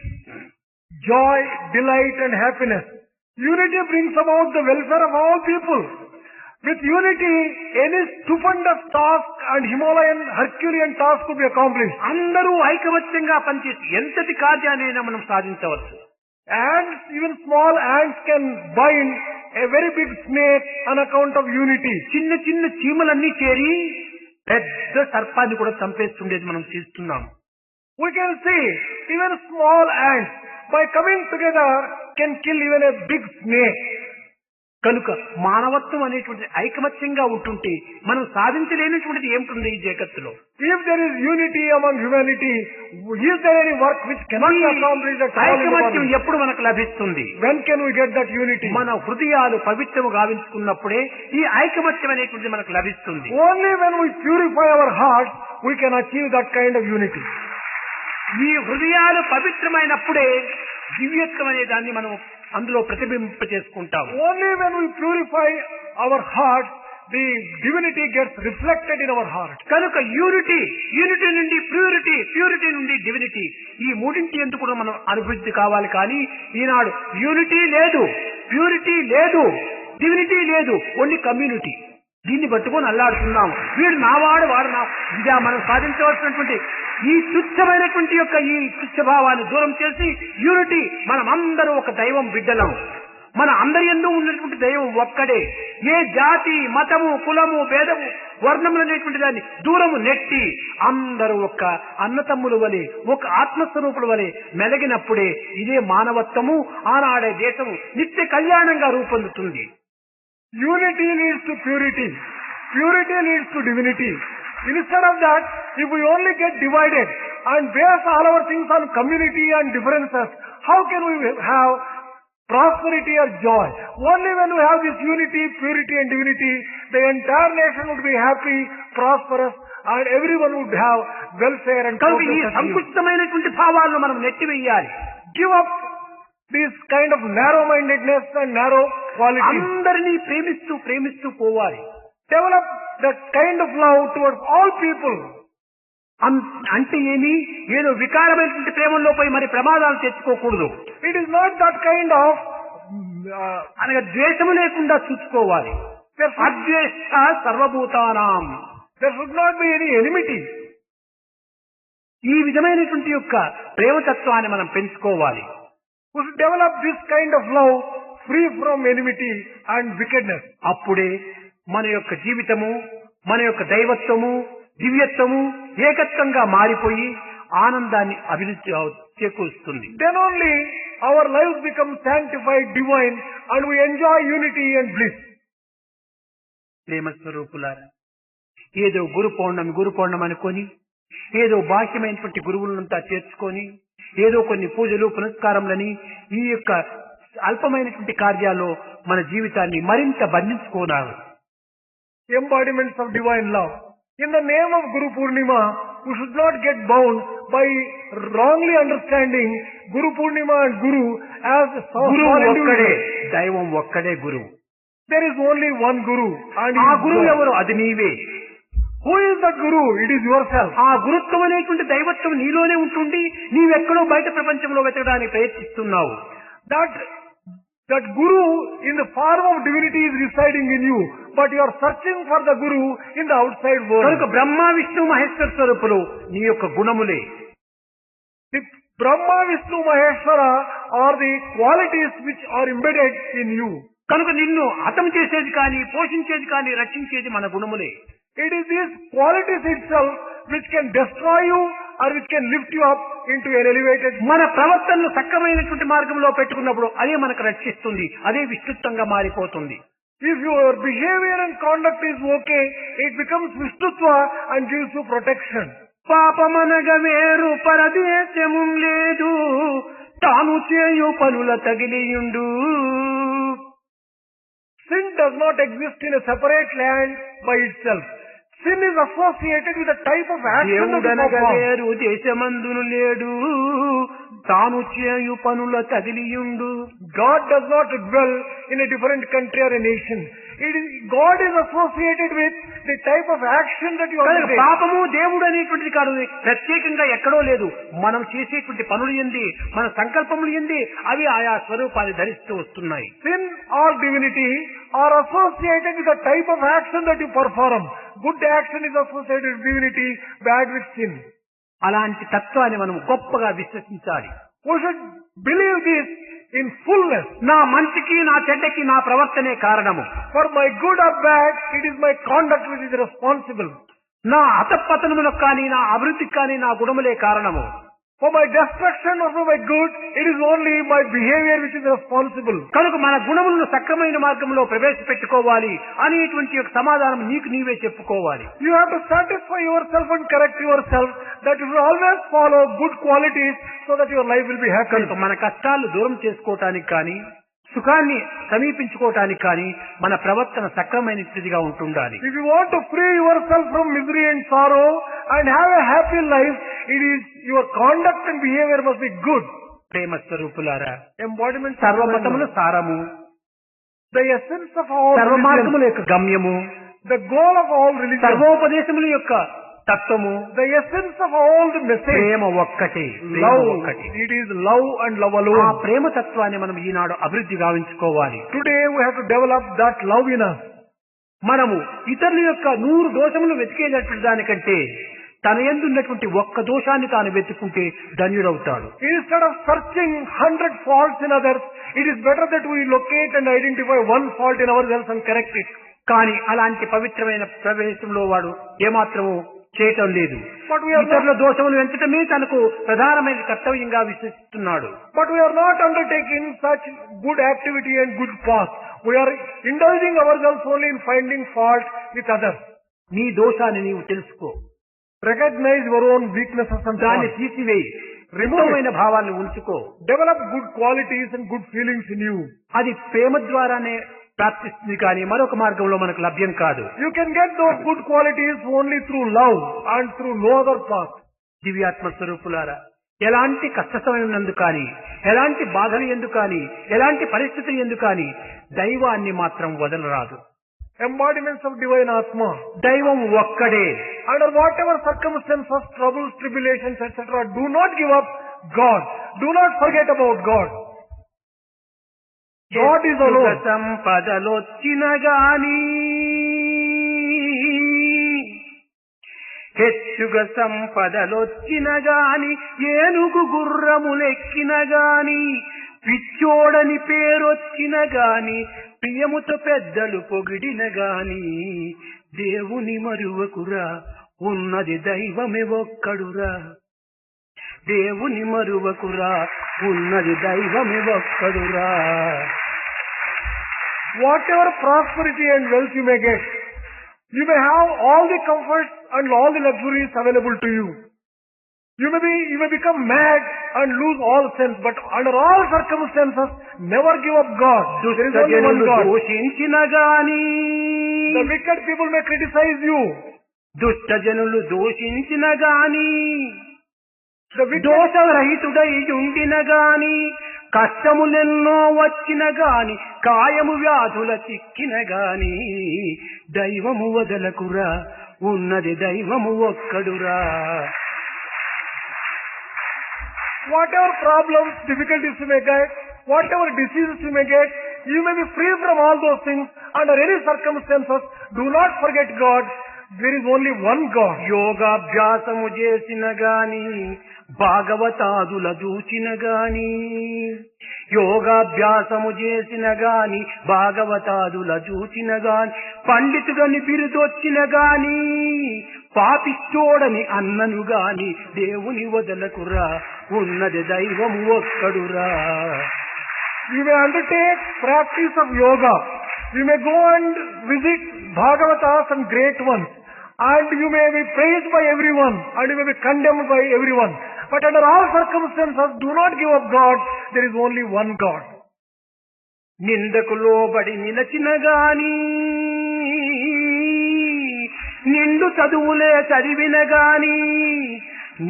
joy, delight and happiness. Unity brings about the welfare of all people. With unity, any stupendous task and Himalayan, Herculean task could be accomplished. అందరూ ఐకమత్యంగా పనిచేసి ఎంతటి కార్యాన్నైనా మనం సాధించవచ్చు. Ants, even small ants can bind a very big snake on account of unity. చిన్న చిన్న చీమలన్నీ చేరి పెద్ద సర్పాన్ని కూడా చంపేస్తుండేది మనం చేస్తున్నాం. We can see even small ants by coming together can kill even a big snake. కనుక మానవత్వం అనేటువంటి ఐకమత్యంగా ఉంటుంటే మనం సాధించలేనటువంటిది ఏమిటుంది ఈ జగత్తులో? If there is unity among humanity, is there any work which cannot be accomplished at all in the ఐకమత్యం world? ఎప్పుడు మనకు లభిస్తుంది? When can we get that unity? మన హృదయాలు పవిత్రము గావించుకున్నప్పుడే ఈ ఐకమత్యం అనేటువంటిది మనకు లభిస్తుంది. Only when we purify our hearts, we can achieve that kind of unity. ఈ హృదయాలు పవిత్రమైనప్పుడే దివ్యత్వం అనే దాన్ని మనం అందులో ప్రతిబింబ చేసుకుంటాం. Only when we purify our hearts, the divinity gets reflected in our heart. కనుక యూనిటీ నుండి ప్యూరిటీ నుండి డివినిటీ, ఈ మూడింటి ఎందుకు కూడా మనం అభివృద్ధి కావాలి. కానీ ఈనాడు యూనిటీ లేదు, ప్యూరిటీ లేదు, డివినిటీ లేదు, ఓన్లీ కమ్యూనిటీ. దీన్ని పట్టుకొని అల్లాడుతున్నాం. వీడు నావాడు, వాడు నా, ఇదా మనం సాధించవలసినటువంటి ఈ తుచ్చమైనటువంటి యొక్క ఈ తుచ్చభావాన్ని దూరం చేసి యూనిటీ, మనం అందరూ ఒక దైవం బిడ్డలం. మన అందరి యందు ఉన్నటువంటి దైవం ఒక్కడే. ఏ జాతి, మతము, కులము, భేదము, వర్ణములు అనేటువంటి దాన్ని దూరము నెట్టి అందరూ ఒక అన్నతమ్ముల వలె, ఒక ఆత్మస్వరూపుల వలె మెలగినప్పుడే ఇదే మానవత్వము, ఆనాడే దేశము నిత్య కళ్యాణంగా రూపొందుతుంది. Unity leads to purity. Purity leads to divinity. Instead of that, if we only get divided and base all our things on community and differences, how can we have prosperity or joy. Only when we have this unity, purity and divinity, the entire nation would be happy, prosperous, and everyone would have welfare and కనుక ఈ progress. సంకుచితమైనటువంటి భావాలను మనం నెట్టివేయాలి. Give up this kind of narrow-mindedness and narrow qualities. అందరినీ ప్రేమిస్తూ పోవాలి. Develop that kind of love towards all people. అంటే ఏమి, ఏదో వికారమైనటువంటి ప్రేమల్లో పోయి మరి ప్రమాదాలు తెచ్చుకోకూడదు. It is not that kind of అనగా ద్వేషము లేకుండా చూసుకోవాలి. అద్వేష్ట సర్వభూతానాం. There should not be any enmity. ఈ విధమైనటువంటి యొక్క ప్రేమతత్వాన్ని మనం పెంచుకోవాలి. We should develop this kind of love free from enmity and wickedness. అప్పుడే మన యొక్క జీవితము, మన యొక్క దైవత్వము, దివ్యత్వము ఏకత్వంగా మారిపోయి ఆనందాన్ని అభివృద్ధి చేకూరుస్తుంది. Then only our lives become sanctified, divine, and we enjoy unity and bliss. ప్రేమ స్వరూపులారా, ఏదో గురు పౌర్ణమి అనుకొని, ఏదో బాహ్యమైనటువంటి గురువులంతా చేర్చుకొని, ఏదో కొన్ని పూజలు పునస్కారములని ఈ యొక్క అల్పమైనటువంటి కార్యాల్లో మన జీవితాన్ని మరింత బంధించుకోనారు. Embodiments of divine love. In the name of Guru Purnima, we should not get bound by wrongly understanding Guru Purnima and Guru as గురువు ఒక్కడే, దైవం ఒక్కడే గురువు. There is only one Guru. And ఆ గురువు ఎవరు? అది నీవే. Who is that Guru? It is yourself. ఆ గురుత్వం అనేటువంటి దైవత్వం నీలోనే ఉంటుంది. నీవెక్కడో బయట ప్రపంచంలో వెతకడానికి ప్రయత్నిస్తున్నావు. That Guru in the form of divinity is residing in you, but you are searching for the Guru in the outside world. కనుక బ్రహ్మ విష్ణు మహేశ్వర స్వరూపులు నీ యొక్క గుణములే. The Brahma, Vishnu, Maheshwara are the qualities which are embedded in you. కనుక నిన్ను హతం చేసేది కానీ, పోషించేది కానీ, రక్షించేది మన గుణములే. It is these qualities itself which can destroy you or which can lift you up into an elevated. మన ప్రవర్తనను సక్రమైనటువంటి మార్గంలో పెట్టుకున్నప్పుడు అదే మనకు రక్షిస్తుంది, అదే విస్తృతంగా మారిపోతుంది. If your behavior and conduct is okay, it becomes Vishnutva and gives you protection. పాపమనగ వేరు పరదేశము లేదు, తాను చేయు పనుల తగిలియుండు. Sin does not exist in a separate land by itself. Sin is associated with a type of action that you దేవుడనగ perform. వేరు దేశమందును లేడు, తాను చేయు పనుల తగిలియుండు. God does not dwell in a different country or a nation. God is associated with the type of action that you కనుక undertake. పాపము దేవుడు అనేటువంటిది కాదు, ప్రత్యేకంగా ఎక్కడో లేదు. మనం చేసేటువంటి పనులు ఏంది, మన సంకల్పములు ఏంది, అవి ఆయా స్వరూపాన్ని ధరిస్తూ వస్తున్నాయి. Sin or divinity are associated with the type of action that you perform. Good action is associated with divinity, bad with sin. అలాంటి తత్వాన్ని మనం గొప్పగా విశ్వసించాలి. We should believe this in fullness. నా మంచికి నా చెడ్డకి నా ప్రవర్తనే కారణము. For my good or bad, it is my conduct which is responsible. నా అతపతనములకు కానీ, నా అభివృద్ధికి కానీ నా గుణములే కారణము. For my destruction or for my good, it is only my behavior which is responsible. కనుక మన గుణములను సక్రమైన మార్గంలో ప్రవేశపెట్టుకోవాలి అనేటువంటి ఒక సమాధానం నీకు నీవే చెప్పుకోవాలి. You have to satisfy yourself and correct yourself that you will always follow good qualities so that your life will be happy. కనుక మన కష్టాలు దూరం చేసుకోవటానికి కానీ, సుఖాన్ని సమీపించుకోవటానికి కానీ మన ప్రవర్తన సక్రమైనదిగా ఉంటుండాలి. If you want to free yourself from misery and sorrow and have a happy life, it is your conduct and behavior must be good. ప్రేమ స్వరూపులారా, Embodiment సర్వమతముల సారము, the essence of all సర్వ religions, మార్గముల యొక్క గమ్యము, the goal of all religions, సర్వోపదేశముల యొక్క తత్వము, the essence of all the message, ప్రేమ ఒక్కటే, ప్రేమ love. ఒక్కటే. It is love and love ఆ alone. ప్రేమ తత్వాన్ని మనం ఈనాడు అభివృద్ధి గావించుకోవాలి. Today we have to develop that love in us. మనము ఇతరుల యొక్క 100 దోషములు వెతికేటటువంటి దానికంటే తన యందు ఉన్నటువంటి ఒక్క దోషాన్ని తాను వెతుకుంటే ధన్యుడవుతాడు. Instead of searching 100 faults in others, it is better that we locate and identify one fault in ourselves and correct it. కానీ అలాంటి పవిత్రమైన ప్రవేశంలో వాడు ఏమాత్రము చేయటం లేదు. But we are ఇతరుల దోషములు వెంచటమే తనకు ప్రధానమైన కర్తవ్యంగా విశ్వసిస్తున్నాడు. But we are not undertaking such good activity and good path. We are indulging ourselves only in finding fault with others. నీ దోషాన్ని నీవు తెలుసుకో, Recognize your own weaknesses and దాన్ని faults. తీసివేయి. remove it. ఉత్తమమైన భావాన్ని ఉంచుకో. Develop good qualities and good feelings in you. అది ప్రేమ ద్వారానే ప్రాప్తిస్తుంది కానీ మరొక మార్గంలో మనకు లభ్యం కాదు. You can get those good qualities only through love and through no other path. దివ్యాత్మ స్వరూపులారా, ఎలాంటి కష్ట సమయం యందు కానీ, ఎలాంటి బాధలు యందు కానీ, ఎలాంటి పరిస్థితులు యందు కానీ దైవాన్ని మాత్రం వదలరాదు. Embodiments of divine Atma. దైవం ఒక్కడే. Under whatever circumstances, troubles, tribulations, etc., do not give up God. Do not forget about God. God is alone. సంపదలొచ్చిన గాని, హెచ్చుగా సంపదలొచ్చిన గాని, ఏనుగు గుర్రములెక్కిన గాని, పిచ్చోడని పేరొచ్చిన గాని, ప్రియముతో పెద్దలు పొగిడిన గాని, దేవుని మరువకురా, ఉన్నది దైవమే ఒక్కడురా. దేవుని మరువకురా, ఉన్నది దైవమే ఒక్కడురా. Whatever prosperity and wealth you may get, you may have all the comforts and all the luxuries available to you. You may become mad and lose all sense, but under all circumstances, never give up God. There is only one God. దూషించిన గాని, The wicked people may criticize you. దుష్ట జనులు దూషించిన గాని, The wicked, దోషరహితుడై ఉండిన గాని, కష్టములెన్నో వచ్చిన గాని, కాయము వ్యాధుల చిక్కిన గాని, దైవము వదలకురా, ఉన్నది దైవము ఒక్కడురా. whatever problems, difficulties you may get, whatever diseases you may get, you may be free from all those things. Under any circumstances, do not forget God. There is only one God. యోగాభ్యాసము చేసిన గాని, భాగవతాదుల దూచిన గాని, యోగాభ్యాసము చేసిన గాని, భాగవతాదుల చూచిన గాని, పండితుడని బిరుదొచ్చిన గాని, పాపిచ్చోడని అన్నను గాని, దేవుని వదలకురా, ఉన్నది దైవము ఒక్కడురా. You may undertake practice of yoga. You may go and visit Bhagavatas and great ones. And you may be praised by everyone. And you may be condemned by everyone. But under all circumstances, do not give up God. There is only one God. నిందకు లోబడి నిలచిన గాని, నిండు చదువులే చదివిన గాని,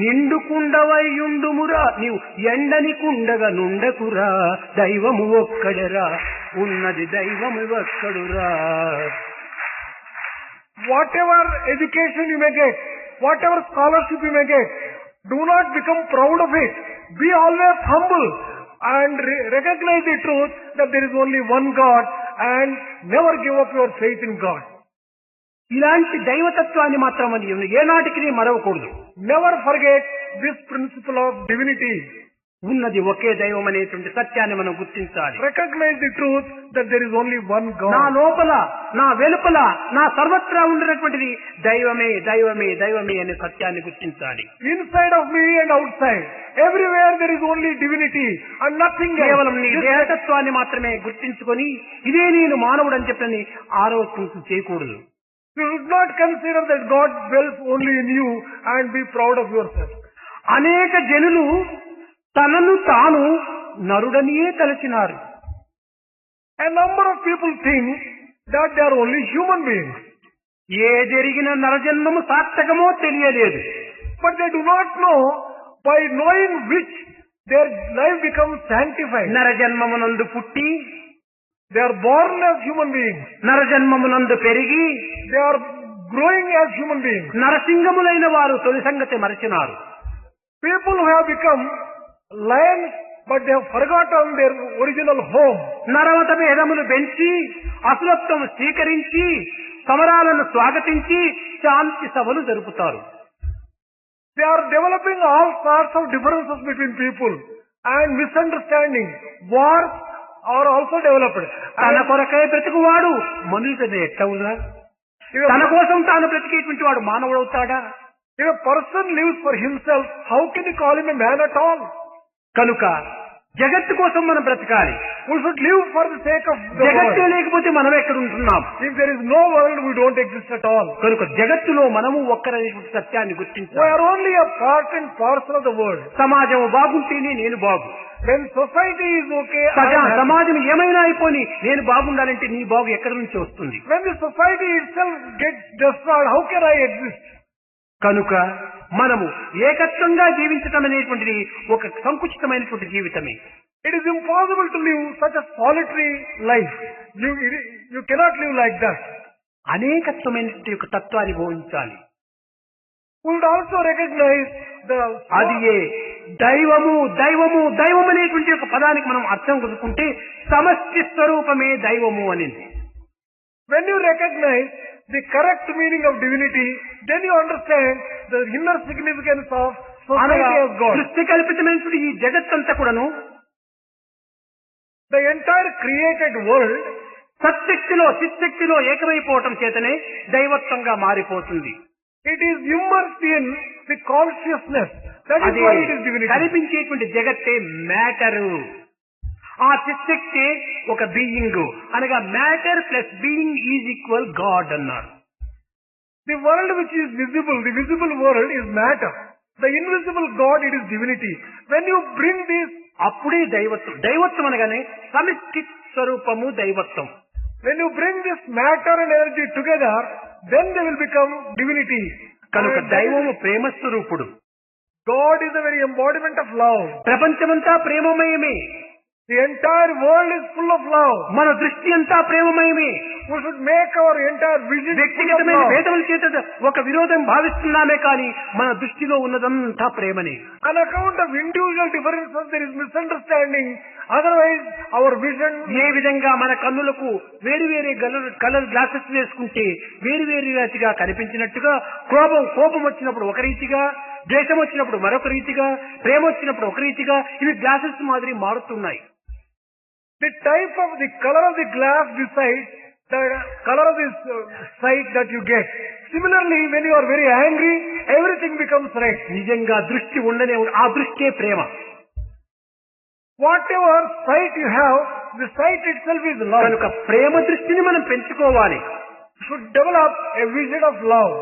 నిండు కుండవయ్యుండుమురా, నీవు ఎండని కుండగా నుండకురా, దైవము ఒక్కడరా, ఉన్నది దైవము ఒక్కడురా. Whatever education you may get, whatever scholarship you may get, do not become proud of it. Be always humble and recognize the truth that there is only one God and never give up your faith in God. ఇలాంటి దైవతత్వాన్ని మాత్రం ఏనాటికి మరవకూడదు. Never forget this principle of divinity. ఉన్నది ఒకే దైవం అనేటువంటి సత్యాన్ని మనం గుర్తించాలి. Recognize the truth that there is only one God. నా లోపల, నా వెలుపల, నా సర్వత్రా ఉండినటువంటిది దైవమే, దైవమే, దైవమే అనే సత్యాన్ని గుర్తించాలి. Inside of me and outside, everywhere there is only divinity and nothing else. కేవలం నీ దేహతత్వాన్ని మాత్రమే గుర్తించుకొని ఇదే నేను మానవుడు అని చెప్పని ఆరోపణ చేయకూడదు. You should not consider that God dwells only in you and be proud of yourself. అనేక జనులు తనను తాను నరుడనియే తలచినారు. A number of people think that they are only human beings. ఏ జరిగిన నరజన్మము సార్థకమో తెలియలేదు. But they do not know by knowing which their life becomes sanctified. నరజన్మమునందు పుట్టి, They are born as human beings. నరజన్మమునందు పెరిగి, They are growing as human beings. నరసింగములైన వారు తొలి సంగతి మరచినారు. People who have become lions, but they have forgotten their original home. నరమత భేదములు పెంచి, అసురత్వం స్వీకరించి, సమరాలను స్వాగతించి శాంతి సభలు జరుపుతారు. They are developing all sorts of differences between people and misunderstanding. Wars are also developed. తన కొరకై బ్రతుకువాడు మనుషుడు ఎట్టవునా? తన కోసం తాను బ్రతికేటువంటి వాడు మానవుడవుతాడా? If a person lives for himself, how can you call him a man at all? కనుక జగత్తు కోసం మనం బ్రతకాలి. We should live for the sake of the జగత్తే world. లేకపోతే మనం ఎక్కడ ఉంటున్నాం? If there is no world, we don't exist at all. కనుక జగత్తులో మనము ఒక్కరనేటువంటి సత్యాన్ని We గుర్తించాలి. are only a part and parcel of the world. సమాజం బాగుంటేనే నేను బాగు. When society is okay, I am happy. సమాజం ఏమైనా అయిపోని నేను బాగుండాలంటే నీ బాగు ఎక్కడి నుంచి వస్తుంది? When the society itself gets destroyed, how can I exist? కనుక మనము ఏకత్వంగా జీవించటం అనేటువంటిది ఒక సంకుచితమైనటువంటి జీవితమే. It is impossible to live such a solitary life. You cannot live like that. అనేకత్వమైనటువంటి ఒక తత్వాన్ని బోధించాలి. We would also recognize the అది దైవము దైవము దైవం అనేటువంటి ఒక పదానికి మనం అర్థం కనుక్కుంటే సమష్టి స్వరూపమే దైవము అనేది. When you recognize the correct meaning of divinity, then you understand the inner significance of society of God. సృష్టి కల్పితమైనటువంటి ఈ జగత్తంతా కూడాను The entire created world చిత్తశక్తిలో ఏకమైపోవటం చేతనే దైవత్వంగా మారిపోతుంది. it is immersed in the consciousness. That is why it is divinity. కనిపించేటువంటి జగత్తే matter. ఆ చిత్తశక్తి ఒక being అనగా matter plus being is equal God అన్నారు. The world which is visible, the visible world is matter. The invisible God, it is divinity. When you bring this, అప్పుడే దైవత్వం. దైవత్వం అనగానే సమిష్టి స్వరూపము దైవత్వం. when you bring this matter and energy together, then they will become divinity. కనుక And దైవము ప్రేమ స్వరూపుడు. God is the very embodiment of love. ప్రపంచమంతా ప్రేమమయమే. The entire world is full of love. మన దృష్టి అంతా ప్రేమమయమే. We should make our entire vision full of వ్యక్తిగతమైన love. భేదముల చేత ఒక విరోధం భావిస్తున్నామే కానీ మన దృష్టిలో ఉన్నదంతా ప్రేమనే. On account of individual differences, there is misunderstanding. Otherwise, our vision. ఏ విధంగా మన కన్నులకు వేరువేరే కలర్ గ్లాసెస్ వేసుకుంటే వేరువేరు రీతిగా కనిపించినట్టుగా కోపం వచ్చినప్పుడు ఒక రీతిగా, ద్వేషం వచ్చినప్పుడు మరొక రీతిగా, ప్రేమ వచ్చినప్పుడు ఒక రీతిగా ఇవి గ్లాసెస్ మాదిరి మారుతున్నాయి. The type of the color of the glass decides the color of the sight that you get. Similarly, when you are very angry, everything becomes red. నిజంగా దృష్టి ఉండనే ఆ దృష్టే ప్రేమ. Whatever sight you have, the sight itself is love. కనుక ప్రేమ దృష్టిని మనం పెంచుకోవాలి. You should develop a vision of love.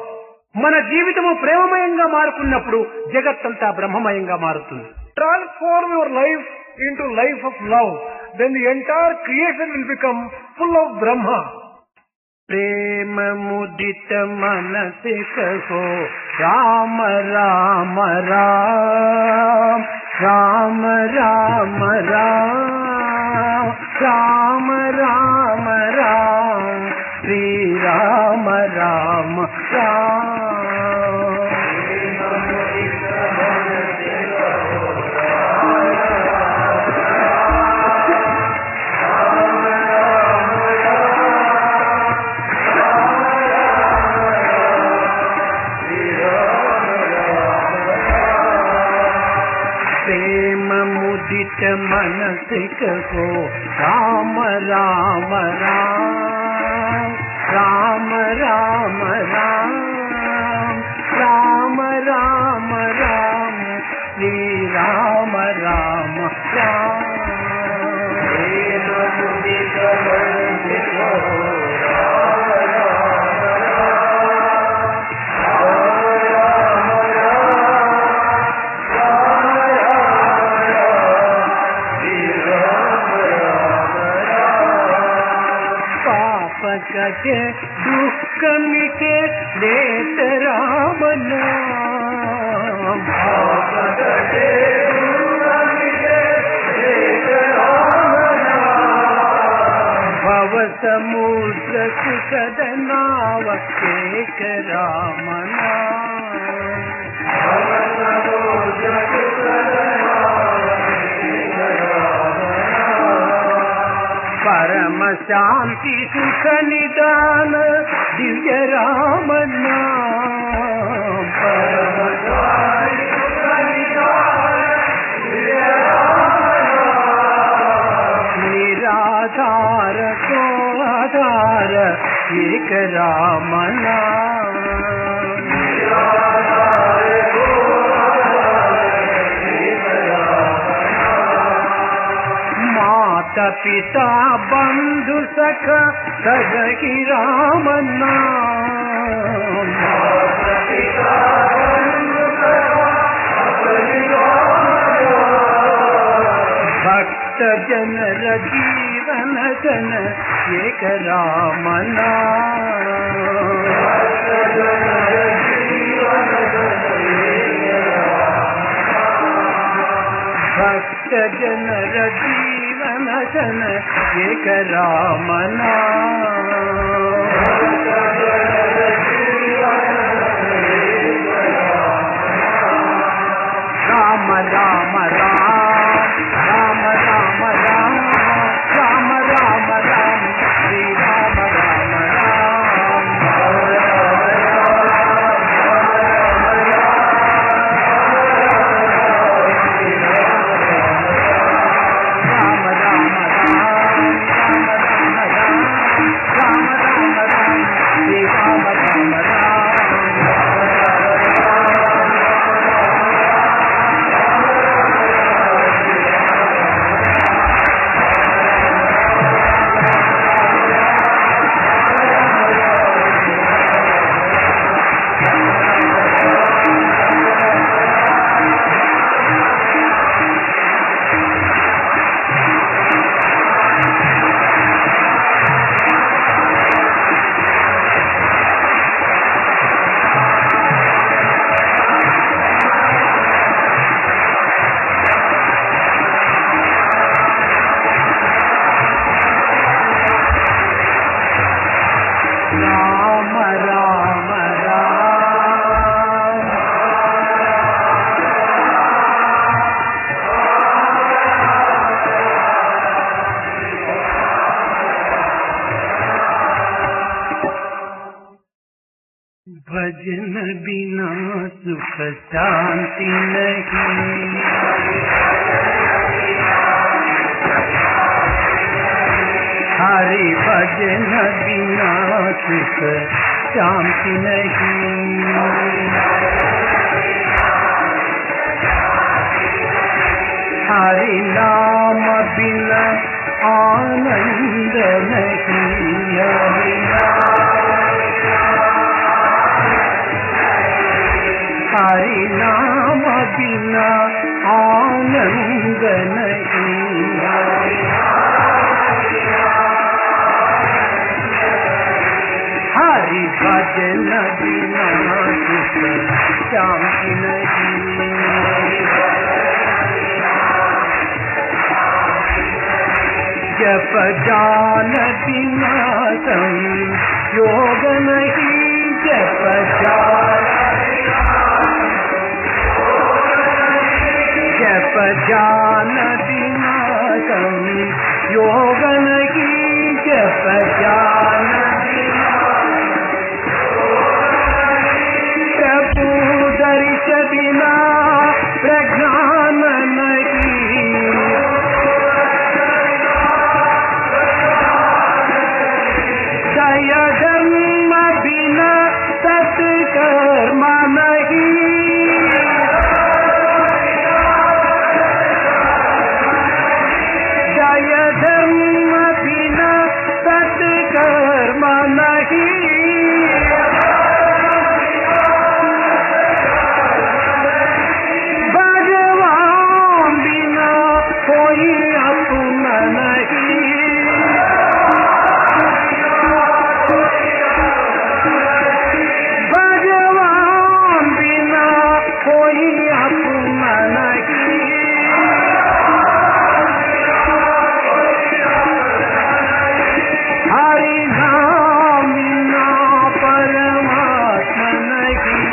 మన జీవితము ప్రేమమయంగా మారుకున్నప్పుడు జగత్తంతా బ్రహ్మమయంగా మారుతుంది. Transform your life into life of love. Then the entire creation will become full of Brahma. ప్రేమ ముదిత మనసి కహో రామ రామ రామ రామ రామ రామ రామ రామ రామ శ్రీ రామ రామ రామ. मुदित मनस कहो राम राम राम राम राम राम राम राम राम श्री राम राम राम. मुदित मनस कहो के दुख मिटे देत राम नाम. भव समुद्र सुखद नाव एक राम नाम. परम शांति सुख निदान दिव्य राम नाम. परम शांति सुख निदान दिव्य राम नाम. निराधार को आधार एक राम नाम. माता पिता बंधु सखा सजहि राम नाम। भक्त जनर जीवन जन एक राम नाम। भक्त जनर जीवन जन एक राम नाम। राम राम राम राम राम राम राम राम राम श्री राम राम राम। भजन बिना सुख शांति नहीं, हरि भजन बिना सुख शांति नहीं। हरि नाम बिना आनंद नहीं, हरि नाम बिना आनंद नहीं। हरि भजन बिना सुख शांति नहीं। जप जान बिना संयोग नहीं, जप जान जप जान बिना संयोग नहीं, जप जान प्रभु दर्श बिना प्रज्ञान नहीं। दय धर्म बिना सत्कर्म नहीं, दय धर्म बिना सत्कर्म नहीं। भगवान बिना कोई अपना नहीं, भगवान बिना कोई अपना नहीं। हरि नाम बिना परमात्मा नहीं,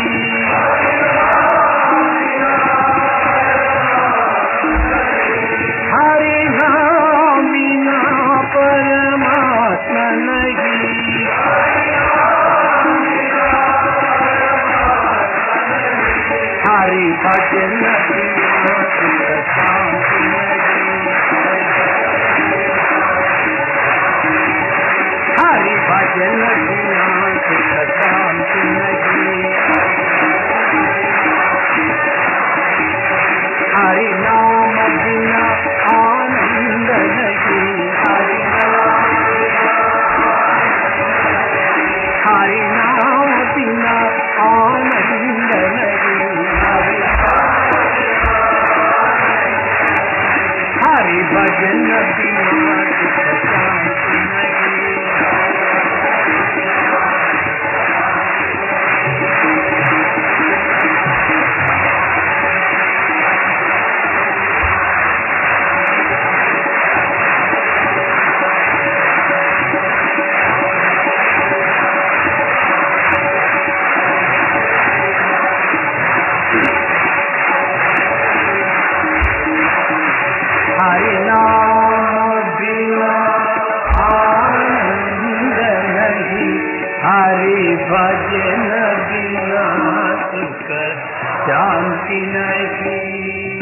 हरि नाम बिना परमात्मा नहीं। हरि भजन बिना सुख शांति नहीं, हरि भजन बिना सुख शांति नहीं। हरि नाम बिना आनंद नहीं, भजन बिना सुख शांति नहीं। हरि नाम बिना आनंद नहीं, हरि भजन बिना सुख शांति नहीं।